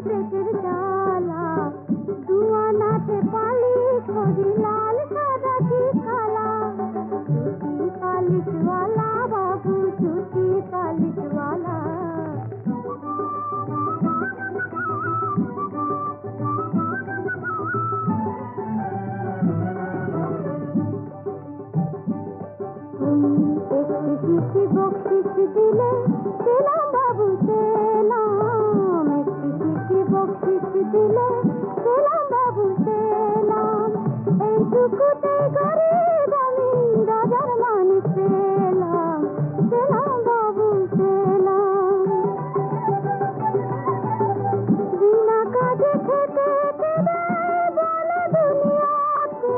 पेटेर जाला दुआ नाते पालिश करी लाल सादा की काला जूती पालिश वाला बाबू जूती पालिश वाला एक किसी की बख्शिश दिले सेलाम बाबू सेलाम एक किसी की बख्शिश दिले सेलाम बाबू सेलाम এইটুকুতে গরিব আমি রাজার মানিক পেলাম সেলাম বাবু সেলাম বিনা কাজে খেতে খেতে বলো দুনিয়াতে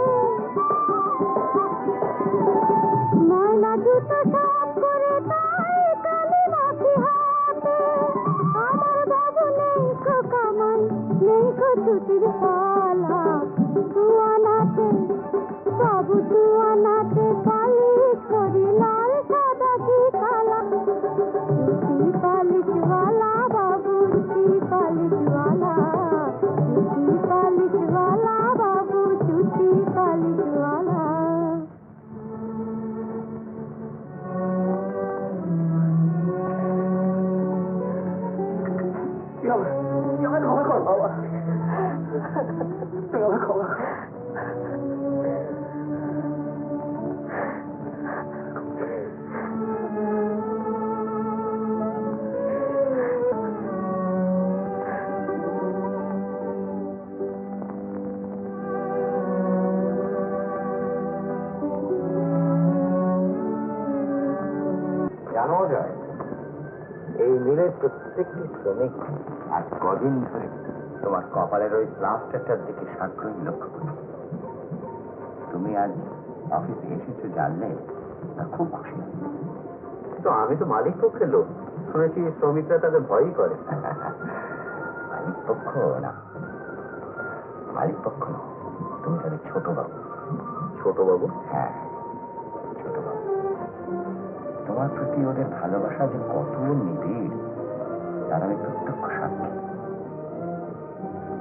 ময়লা জুতো সাফ করে তাই কালি মাখি হাতে আমার বাবু নেই কো কামান নেই কো ছুটির পালা দুয়া নাতে বাবু দুয়া নাতে পালিশ করি লাল সাদা কি কালা জুতি পালিশ वाला बाबू जूती पालिश वाला जूती पालिश वाला बाबू जूती पालिश वाला ক্ষমা কর বাবা, তুই আমার ক্ষমা কর। জানো যায় এই মিলের প্রত্যেকটি শ্রমিক আজ কদিন ধরে তোমার কপালের ওই প্লাস্টারটার দিকে সাগ্রহী লক্ষ্য করছি। তুমি আজ অফিসে এসেছো জানলে তা খুব খুশি। তো আমি তো মালিক পক্ষের লোক, শুনেছি শ্রমিকরা তাদের ভয়ই করে। মালিক পক্ষ না, মালিক পক্ষ না, তুমি তাদের ছোট বাবু। ছোট বাবু? হ্যাঁ, ছোট বাবু। তোমার প্রতি ওদের ভালোবাসা যে কত নিবিড় তার আমি প্রত্যক্ষ সাক্ষী।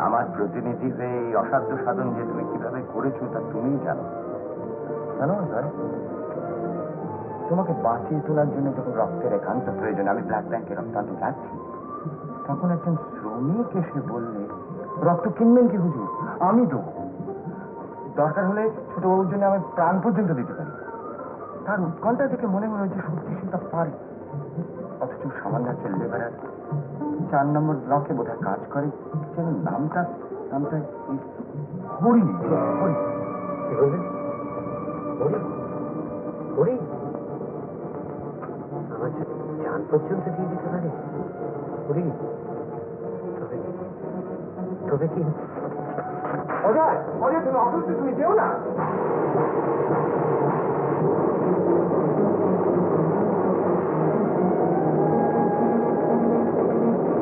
আমার প্রতিনিধি হয়ে এই অসাধ্য সাধন যে তুমি কিভাবে করেছো তা তুমিই জানো। জানো জয়, তোমাকে বাঁচিয়ে তোলার জন্য যখন রক্তের একান্ত প্রয়োজন আমি ব্লাড ব্যাংকে রক্ত আনতে যাচ্ছি, তখন একজন শ্রমিক এসে বললে রক্ত কিনবেন কি হুজুর, আমি দেবো, দরকার হলে ছোটবাবুর জন্য আমি প্রাণ পর্যন্ত দিতে পারি। তার উৎকণ্ঠা থেকে মনে হয়েছে সত্যি সে তা পারে। অথচ সামান্য একটা লেবারার 4 নম্বর ব্লকে বোধহয় কাজ করে, যেন নামটা হরি। হরি কি বললেন? হরি? হরি আমার জান পর্যন্ত দিয়ে দিতে পারে? হরি তবে কি অজয়, অজয় তুমি অফিসে তুমি যেও না।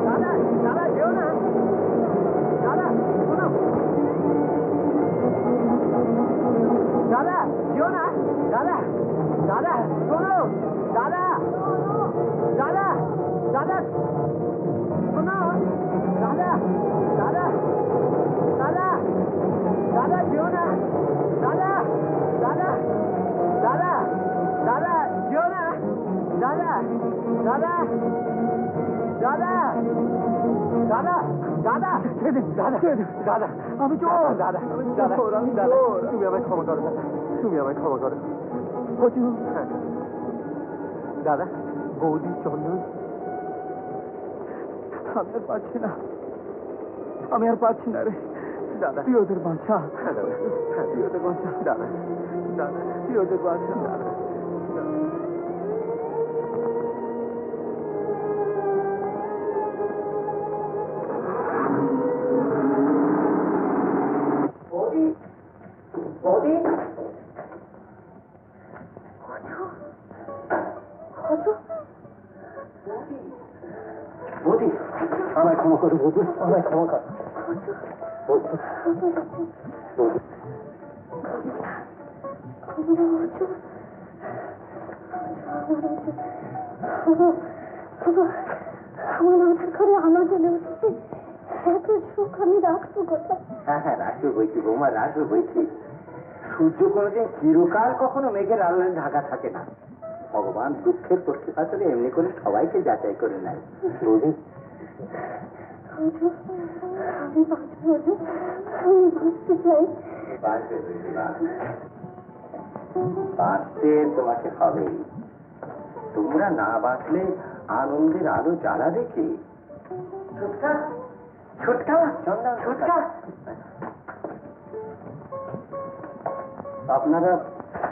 দাদা দাদা যেও না, দাদা শোনো, দাদা যেও না, দাদা দাদা শোনো, দাদা শোনো দাদা দাদা দাদা দাদা যেও না দাদা দাদা দাদা দাদা যেও না দাদা দাদা দাদা দাদা দাদা দাদা দাদা আমি চোর দাদা আমি দাদা তুমি আমায় ক্ষমা করো দাদা তুমি আমায় ক্ষমা করো অজু দাদা বৌদি চন্দন আমি আর পারছি না আমি আর পারছি না রে দাদা তুই ওদের বাঁচা তুই ওদের বাঁচা দাদা দাদা তুই ওদের বাঁচা দাদা বৌদি বৌদি বৌদি আমায় ক্ষমা করো বৌদি আমায় ক্ষমা করো আমার মাথার ঘরে আলো জ্বলে উঠেছে এত সুখ আমি রাখবো কোথায়? হ্যাঁ হ্যাঁ রাখবে বইছি বৌমা রাখবে বইছি সূর্য কোনোদিন চিরকাল কখনো মেঘের আলোয় ঢাকা থাকে না ভগবান দুঃখের প্রতিফাতরে এমনি করে সবাইকে যাচাই করে নেয় বৌদি আমি বাঁচবো আমি বাঁচতে চাই বাঁচবে বাঁচতে তোমাকে হবেই তোমরা না বাঁচলে আনন্দের আলো জ্বালা দেখে ছোটকা ছোটকা চন্দন ছোটকা আপনারা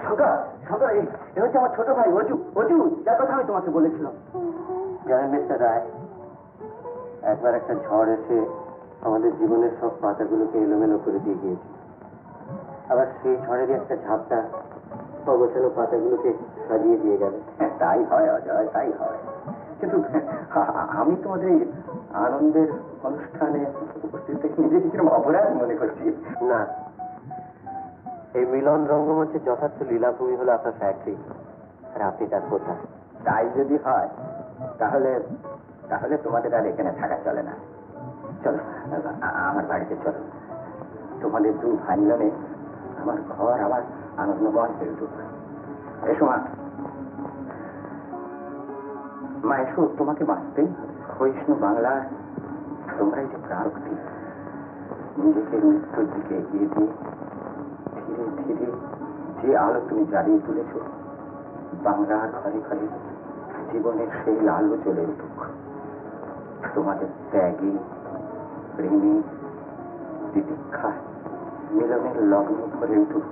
শঙ্কর শঙ্কর এ হচ্ছে আমার ছোট ভাই অজু অজু যার কথা আমি তোমাকে বলেছিলাম জানেন মিস্টার রায় একবার একটা ঝড় এসে আমাদের জীবনের সব পাতাগুলোকে এলোমেলো করে দিয়ে গিয়েছে আবার সেই ঝড়েরই একটা ঝাপটা অগোছালো পাতাগুলোকে সাজিয়ে দিয়ে গেল তাই হয় অজয় তাই হয় কিন্তু আমি তোমাদের এই আনন্দের অনুষ্ঠানে উপস্থিত থেকে নিজেকে কিরকম অপরাধ মনে করছি না এই মিলন রঙ্গমঞ্চের যথার্থ লীলাভূমি হলো আপনার ফ্যাক্টরি আর আপনি তার কোথা তাই যদি হয় তাহলে তাহলে তোমাদের আর এখানে থাকা চলে না চলো আমার বাড়িতে চলো তোমাদের দু ভাই মিলনে আমার ঘর আমার আনন্দময় হয়ে উঠুক এসো মা এসো তোমাকে বাঁচতেই ক্ষয়িষ্ণু বাংলার তোমরাই যে প্রারক্তি নিজেকে মৃত্যুর দিকে এগিয়ে দিয়ে ধীরে ধীরে যে আলো তুমি জ্বালিয়ে তুলেছ বাংলার ঘরে ঘরে জীবনের সেই আলো জ্বলে উঠুক তোমাদের ত্যাগে প্রেমে তিতিক্ষা মিলনের লগ্ন ভরে উঠুক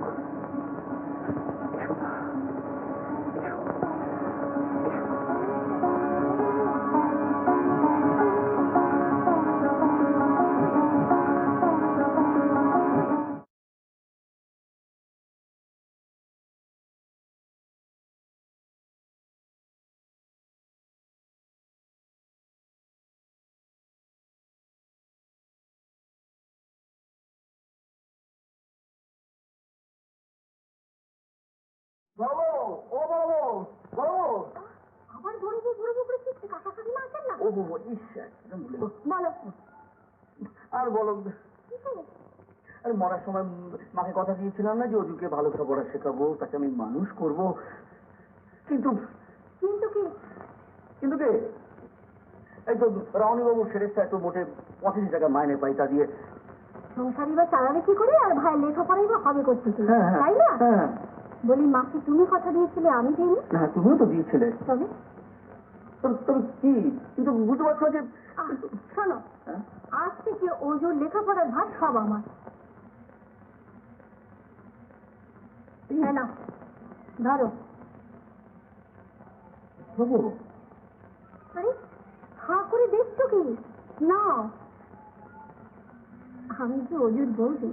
এসো না এসো এসো বাবু ও বাবু বাবু আবার ধরে করে চিঠি কাছাকাছি না আছেন না ও বাবু ঈশ্বর বলো আর বলো আরে মরার সময় মাকে কথা দিয়েছিলাম না যে অজুকে ভালো পড়া শেখাবো তাকে আমি মানুষ করব কিন্তু কিন্তু কি কিন্তু কে এই তো রাউনি বাবু সেরেস্তা তো মোটে 85 টাকা মাইনে পাই তা দিয়ে সংসারই বা চালাবে কি করে আর ভাই লেখাপড়াই বা হবে করতে তাই না হ্যাঁ বলি মাকে তুমি কথা দিয়েছিলে আমি দিইনি না তুমিও তো দিয়েছিলে তবে তবে কি কিন্তু বুঝতে পারছো যে শোনো আজ থেকে ওজোর লেখাপড়ার ভাত সব আমার হ্যাঁ না ধরো বাবু আরে হাঁ করে দেখছো কি না আমি যে অজুর বৌদি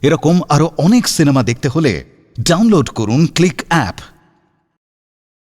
এরকম আরো অনেক সিনেমা দেখতে হলে ডাউনলোড করুন ক্লিক অ্যাপ।